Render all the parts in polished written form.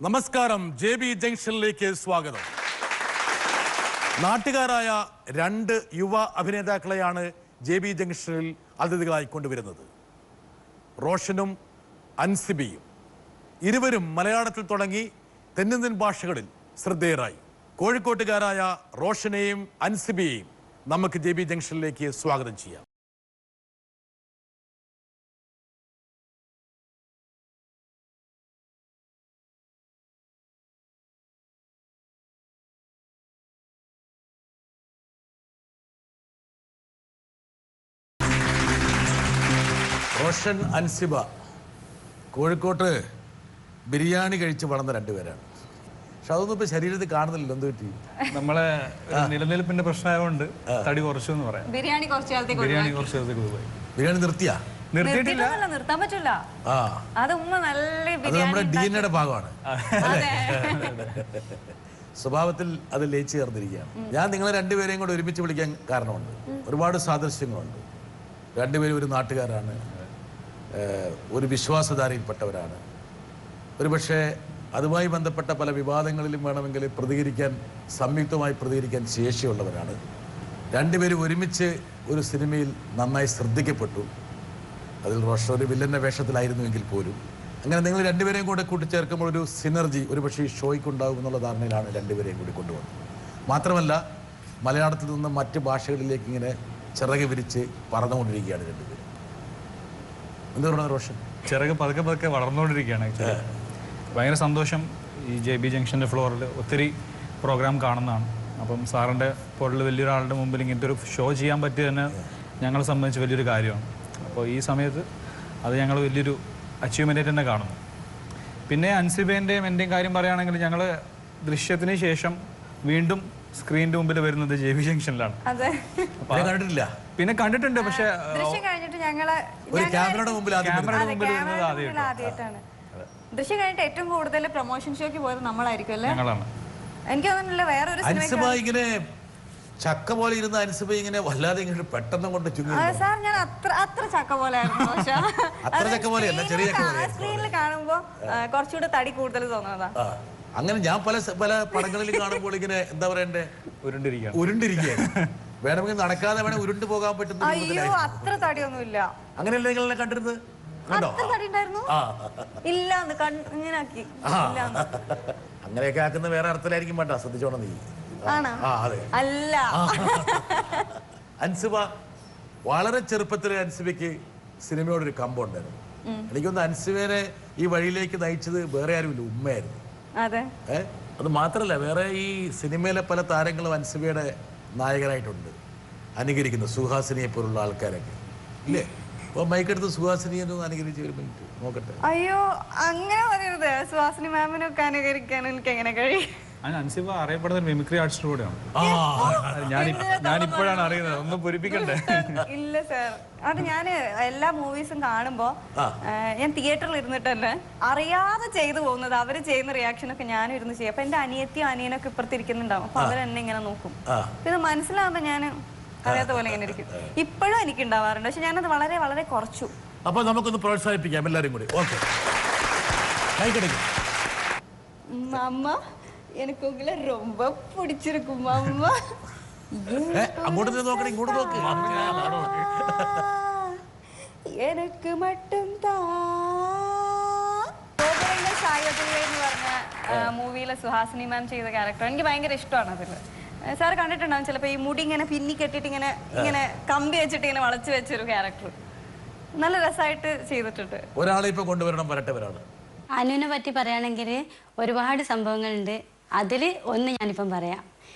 നമസ്കാരം. JB ജംഗ്ഷനിലേക്ക് സ്വാഗതം. നാട്ടുകാരായ രണ്ട് യുവ അഭിനേതാക്കളെയാണ് JB ജംഗ്ഷനിൽ അതിഥികളായി കൊണ്ടുവരുന്നത്. റോഷനും അൻസിബയും. ഇരുവരും മലയാളത്തിൽ തുടങ്ങി തെന്നിന്ത്യൻ ഭാഷകളിൽ ശ്രദ്ധേയരായി. കോഴിക്കോട്ടുകാരായ റോഷനെയും അൻസിബയെയും നമുക്ക് JB ജംഗ്ഷനിലേക്ക് സ്വാഗതം ചെയ്യാം. റോഷൻ, അൻസിബ കോഴിക്കോട്ട് ബിരിയാണി കഴിച്ച് വളർന്ന രണ്ടുപേരാണ്. പക്ഷെ അതൊന്നും ഇപ്പൊ ശരീരത്തിൽ കാണുന്നില്ലല്ലോ. എന്ത് പറ്റി? നമ്മളെ നിലനിൽപ്പിന്റെ പ്രശ്നമായതുകൊണ്ട് തടി കുറച്ചു എന്ന് പറയാം. ബിരിയാണി കുറച്ച് കാലത്തേക്ക് പോയി. ബിരിയാണി നിർത്തിയാ? നിർത്തിയിട്ടില്ല, നിർത്താൻ പറ്റില്ല. അത് ഉമ്മ നല്ല നമ്മുടെ DNA ഭാഗമാണ്. സ്വഭാവത്തിൽ അത് ലയിച്ചു ചേർന്നിരിക്കുകയാണ്. ഞാൻ നിങ്ങളെ രണ്ടുപേരെയും കൂടെ ഒരുമിച്ച് വിളിക്കാൻ കാരണമുണ്ട്. ഒരുപാട് സാദൃശ്യങ്ങളുണ്ട്. രണ്ടുപേരും ഒരു നാട്ടുകാരാണ്, ഒരു വിശ്വാസധാരയിൽപ്പെട്ടവരാണ്. ഒരുപക്ഷെ അതുമായി ബന്ധപ്പെട്ട പല വിവാദങ്ങളിലും വേണമെങ്കിൽ സംയുക്തമായി പ്രതികരിക്കാൻ ശേഷിയുള്ളവരാണ്. രണ്ടുപേരും ഒരുമിച്ച് ഒരു സിനിമയിൽ നന്നായി ശ്രദ്ധിക്കപ്പെട്ടു. അതിൽ റോഷൻ ഒരു വില്ലൻ്റെ വേഷത്തിലായിരുന്നുവെങ്കിൽ പോലും അങ്ങനെ നിങ്ങൾ രണ്ടുപേരെയും കൂടെ കൂട്ടിച്ചേർക്കുമ്പോൾ ഒരു സിനർജി ഒരുപക്ഷെ ഈ ഷോയ്ക്കുണ്ടാകും എന്നുള്ള ധാരണയിലാണ് രണ്ടുപേരെയും കൂടി കൊണ്ടുവന്നത്. മാത്രമല്ല മലയാളത്തിൽ നിന്ന് മറ്റ് ഭാഷകളിലേക്ക് ഇങ്ങനെ ചിറക് വിരിച്ച് പറന്നുകൊണ്ടിരിക്കുകയാണ് രണ്ടുപേരും. എന്താ പറയുന്നത് റോഷൻ? ചിറക് പതുക്കെ വളർന്നുകൊണ്ടിരിക്കുകയാണ്. ഭയങ്കര സന്തോഷം. ഈ JB ജംഗ്ഷൻ്റെ ഫ്ലോറിൽ ഒത്തിരി പ്രോഗ്രാം കാണുന്നതാണ്. അപ്പം സാറിൻ്റെ പോലുള്ള വലിയൊരാളുടെ മുമ്പിൽ ഇങ്ങനത്തെ ഒരു ഷോ ചെയ്യാൻ പറ്റിയ തന്നെ ഞങ്ങളെ സംബന്ധിച്ച് വലിയൊരു കാര്യമാണ്. അപ്പോൾ ഈ സമയത്ത് അത് ഞങ്ങൾ വലിയൊരു അച്ചീവ്മെൻ്റായിട്ട് തന്നെ കാണുന്നു. പിന്നെ അൻസിബേൻ്റെയും എൻ്റെയും കാര്യം പറയുകയാണെങ്കിൽ ഞങ്ങൾ ദൃശ്യത്തിന് ശേഷം വീണ്ടും സ്ക്രീനിന്റെ മുമ്പിൽ വരുന്നത് JB ജംഗ്ഷനിലാണ്. പിന്നെ കണ്ടിട്ടുണ്ട്, പക്ഷെ ക്യാമറയുടെ മുമ്പിൽ ആദ്യമായിട്ടാണ്. ദൃശ്യം കഴിഞ്ഞിട്ട് ഏറ്റവും കൂടുതൽ പ്രൊമോഷൻ ഷോയ്ക്ക് പോയത് നമ്മളായിരിക്കും അല്ലേ? എനിക്ക് തോന്നുന്നില്ല വേറൊരു ഇങ്ങനെ ചക്ക പോലെ ഇരുന്ന അൻസിബ ഇങ്ങനെ വല്ലാതെ ഇങ്ങനെ പെട്ടെന്ന് കൊണ്ട് സാർ ഞാൻ അത്ര ചക്ക പോലെ സ്ക്രീനിൽ കാണുമ്പോ കുറച്ചുകൂടെ തടി കൂടുതൽ തോന്നുന്നതാ. അങ്ങനെ ഞാൻ പല പടങ്ങളിൽ കാണുമ്പോൾ ഇങ്ങനെ എന്താ പറയണ്ടേ, ഉരുണ്ടിരിക്കുകയാണ്. വേണമെങ്കിൽ നടക്കാതെ വേണേ ഉരുണ്ടു പോകാൻ പറ്റുന്ന അത്ര തടിയൊന്നുമില്ല. അങ്ങനെയല്ല നിങ്ങളെ കണ്ടിരുന്നത്? അങ്ങനെയൊക്കെ ആക്കുന്ന വേറെ അർത്ഥത്തിലായിരിക്കും വേണ്ട, ശ്രദ്ധിച്ചോണം നീ. അല്ല അൻസിബ വളരെ ചെറുപ്പത്തിൽ അൻസിബയ്ക്ക് സിനിമയോടൊരു കമ്പുണ്ടായിരുന്നു. എനിക്കൊന്ന് അൻസിബേനെ ഈ വഴിയിലേക്ക് നയിച്ചത് വേറെ ആരുമില്ല, ഉമ്മയായിരുന്നു. അത് മാത്രല്ല വേറെ ഈ സിനിമയിലെ പല താരങ്ങളും അൻസിബയുടെ നായകനായിട്ടുണ്ട്, അനുകരിക്കുന്നു. സുഹാസിനിയെ പോലുള്ള ആൾക്കാരൊക്കെ ഇല്ലേ? അപ്പൊ മൈക്കെടുത്ത് സുഹാസിനിയെ അനുകരിച്ച് ഒരു മിനിറ്റ് നോക്കട്ടെ. അയ്യോ അങ്ങനെ പറയരുത്. സുഹാസിനി മാമിനൊക്കെ അനുകരിക്കാൻ എനിക്ക് എങ്ങനെ കഴിയും? അൻസിബ അറിയപ്പെടുന്ന മിമിക്രി ആർട്ടിസ്റ്റ് കൂടെയാണ്. ഞാനിപ്പോഴാണ് അറിയുന്നത്. ഒന്നും പൊരിപ്പിക്കണ്ടേ? ഇല്ല സാർ, അത് ഞാൻ എല്ലാ മൂവീസും കാണുമ്പോ ഞാൻ തിയേറ്ററിൽ ഇരുന്നിട്ട് തന്നെ അറിയാതെ ചെയ്തു പോകുന്നത് അവര് ചെയ്യുന്ന റിയാക്ഷൻ ഒക്കെ ഞാനും ഇരുന്ന് ചെയ്യും. അപ്പൊ എന്റെ അനിയത്തിയും അനിയനൊക്കെ ഇപ്പുറത്തിരിക്കുന്നുണ്ടാവും. അപ്പൊ അവരെന്നെ ഇങ്ങനെ നോക്കും. ഇത് മനസ്സിലാവുമ്പോ ഞാൻ അറിയാത്ത പോലെ ഇങ്ങനെ ഇരിക്കും. ഇപ്പോഴും എനിക്ക് ഉണ്ടാവാറുണ്ട്, പക്ഷെ ഞാനത് വളരെ വളരെ കുറച്ചു. അപ്പൊ നമുക്കൊന്ന് പ്രോത്സാഹിപ്പിക്കാം എല്ലാരും കൂടി. ഓക്കെ, അമ്മ எனக்கு உங்களை ரொம்ப பிடிச்சிருக்கும் அம்மா. അങ്ങോട്ട് നോക്കണേ, ഇങ്ങോട്ട് നോക്ക്. எனக்கு மட்டும் தான். എന്ന് പറഞ്ഞ മൂവിയിലെ സുഹാസിനി മാം ചെയ്ത ക്യാരക്ടർ എനിക്ക് ഭയങ്കര ഇഷ്ടമാണ്. അതിൽ സാർ കണ്ടിട്ടുണ്ടാവും ചിലപ്പോൾ ഈ മുടി ഇങ്ങനെ പിന്നി കെട്ടിട്ട് ഇങ്ങനെ കമ്പി വെച്ചിട്ട് ഇങ്ങനെ വളച്ചു വെച്ചൊരു ക്യാരക്ടർ നല്ല രസമായിട്ട് ചെയ്തിട്ടുണ്ട്. ഒരാളെ ഇപ്പൊ കൊണ്ടുവരണം, വരട്ടെ ഒരാള്. അനുവിനെ പറ്റി പറയുകയാണെങ്കിൽ ഒരുപാട് സംഭവങ്ങളുണ്ട്. അതിൽ ഒന്ന് ഞാനിപ്പം പറയാം.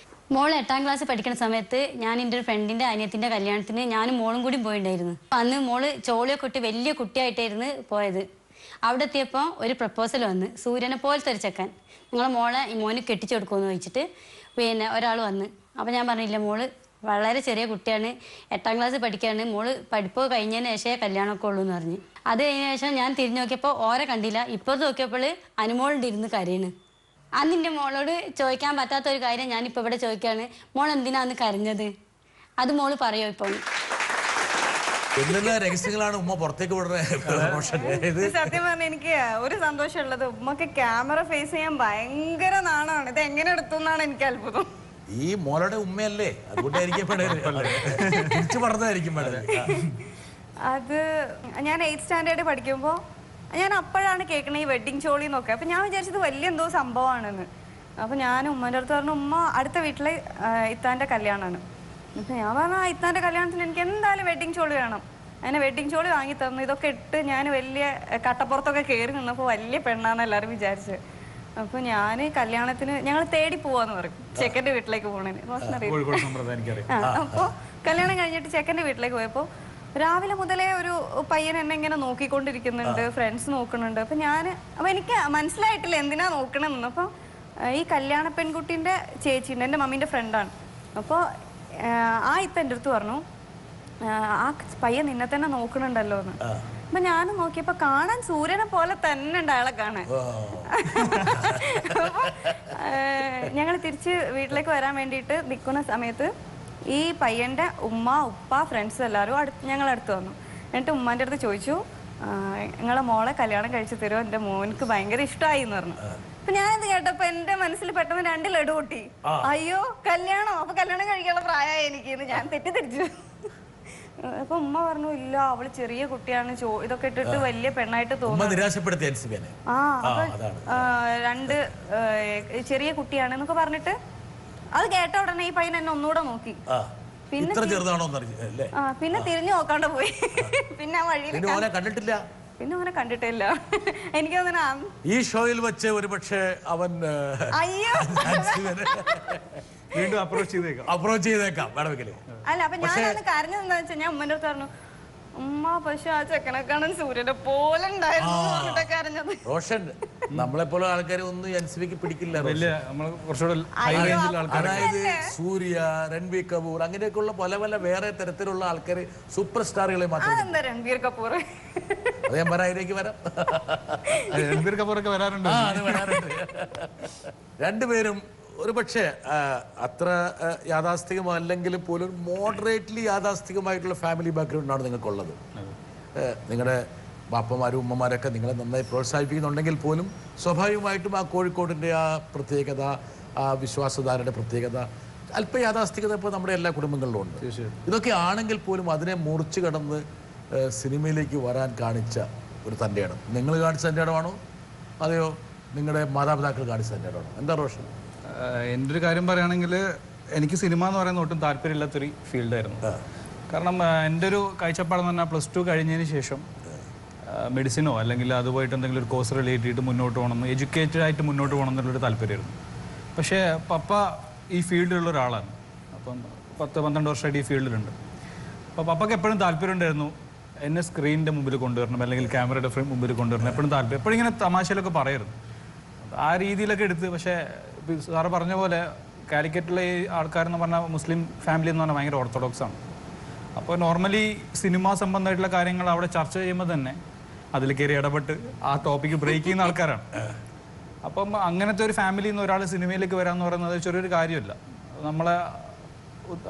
മോൾ 8ാം ക്ലാസ് പഠിക്കുന്ന സമയത്ത് ഞാൻ എൻ്റെ ഒരു ഫ്രണ്ടിൻ്റെ അനിയത്തിൻ്റെ കല്യാണത്തിന് ഞാനും മോളും കൂടി പോയിട്ടുണ്ടായിരുന്നു. അന്ന് മോള് ചോളിയൊക്കെ ഇട്ട് വലിയ കുട്ടിയായിട്ടായിരുന്നു പോയത്. അവിടെ എത്തിയപ്പോൾ ഒരു പ്രപ്പോസൽ വന്ന്, സൂര്യനെ പോലത്തെ ഒരു ചെക്കൻ, നിങ്ങളെ മോളെ മോന് കെട്ടിച്ചു കൊടുക്കുമെന്ന് ചോദിച്ചിട്ട് പിന്നെ ഒരാൾ വന്ന്. അപ്പോൾ ഞാൻ പറഞ്ഞില്ല, മോള് വളരെ ചെറിയ കുട്ടിയാണ്, 8ാം ക്ലാസ് പഠിക്കുകയാണ്, മോള് പഠിപ്പ് കഴിഞ്ഞതിന് ശേഷമേ കല്യാണമൊക്കെ ഉള്ളൂ എന്ന് പറഞ്ഞു. അത് കഴിഞ്ഞ ശേഷം ഞാൻ തിരിഞ്ഞു നോക്കിയപ്പോൾ ഓരെ കണ്ടില്ല. ഇപ്പുറത്ത് നോക്കിയപ്പോൾ അനുമോളുടെ ഇരുന്ന് കരയാണ്. അന്നിൻ്റെ മോളോട് ചോദിക്കാൻ പറ്റാത്തൊരു കാര്യം ഞാനിപ്പോൾ ഇവിടെ ചോദിക്കുകയാണ്, മോൾ എന്തിനാന്ന് കരഞ്ഞത്? അത് മോള് പറയോ ഇപ്പോൾ? എന്തെല്ലാം രഹസ്യങ്ങളാണ് ഉമ്മ പുറത്തേക്ക് വിടുന്നത്. സത്യം പറഞ്ഞ എനിക്ക് ഒരു സന്തോഷമുള്ളത്, ഉമ്മക്ക് ക്യാമറ ഫേസ് ചെയ്യാൻ ഭയങ്കര നാണാണ്. ഇത് എങ്ങനെ എടുത്തു എന്നാണ് എനിക്ക് അത്ഭുതം. ഈ മോളുടെ ഉമ്മയല്ലേ, അതുകൊണ്ടായിരിക്കും തിരിച്ചു പറഞ്ഞതായിരിക്കും. അത് ഞാൻ 8th സ്റ്റാൻഡേർഡ് പഠിക്കുമ്പോൾ ഞാൻ അപ്പോഴാണ് കേൾക്കണത് ഈ വെഡിങ് ചോളി എന്നൊക്കെ. അപ്പം ഞാൻ വിചാരിച്ചത് വലിയ എന്തോ സംഭവമാണെന്ന്. അപ്പം ഞാൻ ഉമ്മൻ്റെ അടുത്ത് പറഞ്ഞു, ഉമ്മ അടുത്ത വീട്ടിലെ ഇത്താൻ്റെ കല്യാണമാണ്. അപ്പം ഞാൻ പറഞ്ഞു, ഇത്താൻ്റെ കല്യാണത്തിന് എനിക്ക് എന്തായാലും വെഡിങ് ചോളി വേണം. അങ്ങനെ വെഡിങ് ചോളി വാങ്ങി തന്നു. ഇതൊക്കെ ഇട്ട് ഞാൻ വലിയ കട്ടപ്പുറത്തൊക്കെ കയറി നിന്നപ്പോൾ വലിയ പെണ്ണാന്ന് എല്ലാവരും വിചാരിച്ച്. അപ്പോൾ ഞാൻ കല്യാണത്തിന് ഞങ്ങൾ തേടി പോവാന്ന് പറയും, ചെക്കൻ്റെ വീട്ടിലേക്ക് പോകണേന്. അപ്പോൾ കല്യാണം കഴിഞ്ഞിട്ട് ചെക്കൻ്റെ വീട്ടിലേക്ക് പോയപ്പോൾ രാവിലെ മുതലേ ഒരു പയ്യൻ എന്നെ ഇങ്ങനെ നോക്കിക്കൊണ്ടിരിക്കുന്നുണ്ട്, ഫ്രണ്ട്സ് നോക്കുന്നുണ്ട്. അപ്പം എനിക്ക് മനസ്സിലായിട്ടില്ല എന്തിനാ നോക്കണമെന്ന്. അപ്പോൾ ഈ കല്യാണ പെൺകുട്ടീൻ്റെ ചേച്ചിയുണ്ട്, എൻ്റെ മമ്മീൻ്റെ ഫ്രണ്ടാണ്. അപ്പോൾ ഇപ്പം എൻ്റെ അടുത്ത് പറഞ്ഞു, ആ പയ്യൻ നിന്നെ തന്നെ നോക്കണുണ്ടല്ലോ എന്ന്. അപ്പം ഞാൻ നോക്കിയപ്പോൾ കാണാൻ സൂര്യനെ പോലെ തന്നെ ഉണ്ട് അയാളെ കാണാൻ. അപ്പോൾ ഞങ്ങൾ തിരിച്ച് വീട്ടിലേക്ക് വരാൻ വേണ്ടിയിട്ട് നിൽക്കുന്ന സമയത്ത് ഈ പയ്യൻ്റെ ഉമ്മ ഉപ്പ ഫ്രണ്ട്സ് എല്ലാവരും ഞങ്ങളടുത്ത് വന്നു. എന്നിട്ട് ഉമ്മാൻ്റെ അടുത്ത് ചോദിച്ചു, നിങ്ങളെ മോളെ കല്യാണം കഴിച്ചു തരുമോ, എൻ്റെ മോനക്ക് ഭയങ്കര ഇഷ്ടമായി എന്ന് പറഞ്ഞു. അപ്പൊ ഞാനത് കേട്ടപ്പോ എന്റെ മനസ്സിൽ പെട്ടെന്ന് 2 ലഡു പൊട്ടി. അയ്യോ കല്യാണം, അപ്പൊ കല്യാണം കഴിക്കാനുള്ള പ്രായമായി എനിക്ക് എന്ന് ഞാൻ തെറ്റിദ്ധരിച്ചു. അപ്പൊ ഉമ്മ പറഞ്ഞു, ഇല്ല അവള് ചെറിയ കുട്ടിയാണ്, ഇതൊക്കെ ഇട്ടിട്ട് വലിയ പെണ്ണായിട്ട് തോന്നുന്നു. അപ്പൊ 2 ചെറിയ കുട്ടിയാണ് എന്നൊക്കെ പറഞ്ഞിട്ട് അത് കേട്ട ഉടനെ ഈ പയ്യൻ എന്നെ ഒന്നുകൂടെ നോക്കി. പിന്നെ തിരിഞ്ഞു നോക്കാണ്ട് പോയി. പിന്നെ വഴി കണ്ടിട്ടില്ല, പിന്നെ അവനെ കണ്ടിട്ടില്ല. എനിക്ക് തോന്നുന്നു ഈ ഷോയിൽ വെച്ച് ഒരു പക്ഷേ അവൻ വീണ്ടും അപ്രോച്ച് ചെയ്തേക്കാം വേണമെങ്കിൽ. അല്ല, അപ്പൊ ഞാനത് കരഞ്ഞതെന്താ വെച്ചാൽ ഞാൻ ഉമ്മന്റെ അടുത്ത് പറഞ്ഞു, ഉമ്മ പക്ഷെ ആ ചെക്കനെ കാണാൻ സൂര്യനെ പോലെ ഉണ്ടായിരുന്നു കരഞ്ഞത്. റോഷൻ നമ്മളെ പോലെ ആൾക്കാരെ ഒന്നും എൻസിബിക്ക് പിടിക്കില്ല. അതായത് സൂര്യ, രൺബീർ കപൂർ അങ്ങനെയൊക്കെയുള്ള പല പല വേറെ തരത്തിലുള്ള ആൾക്കാർ, സൂപ്പർ സ്റ്റാറുകളെ മാത്രം. രൺബീർ കപൂർ അത് ഞാൻ അതിലേക്ക് വരാം. രൺബീർ കപൂർ ഒക്കെ വരാറുണ്ട്. രണ്ടുപേരും ഒരു പക്ഷേ അത്ര യാഥാസ്ഥികമല്ലെങ്കിലും പോലും മോഡറേറ്റ്ലി യാഥാസ്ഥികമായിട്ടുള്ള ഫാമിലി ബാക്ക്ഗ്രൗണ്ടാണ് നിങ്ങൾക്കുള്ളത്. നിങ്ങളുടെ ബാപ്പമാരും ഉമ്മമാരൊക്കെ നിങ്ങളെ നന്നായി പ്രോത്സാഹിപ്പിക്കുന്നുണ്ടെങ്കിൽ പോലും സ്വാഭാവികമായിട്ടും ആ കോഴിക്കോടിൻ്റെ ആ പ്രത്യേകത, ആ വിശ്വാസധാരയുടെ പ്രത്യേകത, അല്പ യാഥാസ്ഥികത ഇപ്പോൾ നമ്മുടെ എല്ലാ കുടുംബങ്ങളിലും ഉണ്ട്. ഇതൊക്കെ ആണെങ്കിൽ പോലും അതിനെ മുറിച്ച് കടന്ന് സിനിമയിലേക്ക് വരാൻ കാണിച്ച ഒരു തൻ്റെ ഇടം നിങ്ങൾ കാണിച്ച തൻ്റെ ഇടമാണോ, അതെയോ നിങ്ങളുടെ മാതാപിതാക്കൾ കാണിച്ച തൻ്റെ ഇടമാണോ? എന്താ റോഷൻ? എൻ്റെ ഒരു കാര്യം പറയുകയാണെങ്കിൽ എനിക്ക് സിനിമ എന്ന് പറയുന്ന ഒട്ടും താല്പര്യമില്ലാത്തൊരു ഫീൽഡായിരുന്നു. കാരണം എൻ്റെ ഒരു കാഴ്ചപ്പാടെന്ന് പറഞ്ഞാൽ +2 കഴിഞ്ഞതിന് ശേഷം മെഡിസിനോ അല്ലെങ്കിൽ അതുപോയിട്ട് എന്തെങ്കിലും ഒരു കോഴ്സ് റിലേറ്റ് ചെയ്തിട്ട് മുന്നോട്ട് പോകണം, എഡ്യൂക്കേറ്റഡ് ആയിട്ട് മുന്നോട്ട് പോകണം എന്നുള്ളൊരു താല്പര്യമായിരുന്നു. പക്ഷേ പപ്പ ഈ ഫീൽഡിലുള്ള ഒരാളാണ്. അപ്പം 10-12 വർഷമായിട്ട് ഈ ഫീൽഡിലുണ്ട്. അപ്പോൾ പപ്പയ്ക്ക് എപ്പോഴും താല്പര്യം ഉണ്ടായിരുന്നു എന്നെ സ്ക്രീനിൻ്റെ മുമ്പിൽ കൊണ്ടുവരണം, അല്ലെങ്കിൽ ക്യാമറയുടെ മുമ്പിൽ കൊണ്ടുവരണം. എപ്പോഴും താല്പര്യം, എപ്പോഴും ഇങ്ങനെ തമാശയിലൊക്കെ പറയായിരുന്നു. ആ രീതിയിലൊക്കെ എടുത്ത്. പക്ഷേ സാറ് പറഞ്ഞ പോലെ കാലിക്കറ്റിലെ ഈ ആൾക്കാരെന്ന് പറഞ്ഞാൽ മുസ്ലിം ഫാമിലി എന്ന് പറഞ്ഞാൽ ഭയങ്കര ഓർത്തഡോക്സാണ്. അപ്പോൾ നോർമലി സിനിമ സംബന്ധമായിട്ടുള്ള കാര്യങ്ങൾ അവിടെ ചർച്ച ചെയ്യുമ്പോൾ തന്നെ അതിൽ കയറി ഇടപെട്ട് ആ ടോപ്പിക്ക് ബ്രേക്ക് ചെയ്യുന്ന ആൾക്കാരാണ്. അപ്പം അങ്ങനത്തെ ഒരു ഫാമിലിയിൽ നിന്ന് ഒരാൾ സിനിമയിലേക്ക് വരാമെന്ന് പറയുന്നത് ചെറിയൊരു കാര്യമല്ല. നമ്മളെ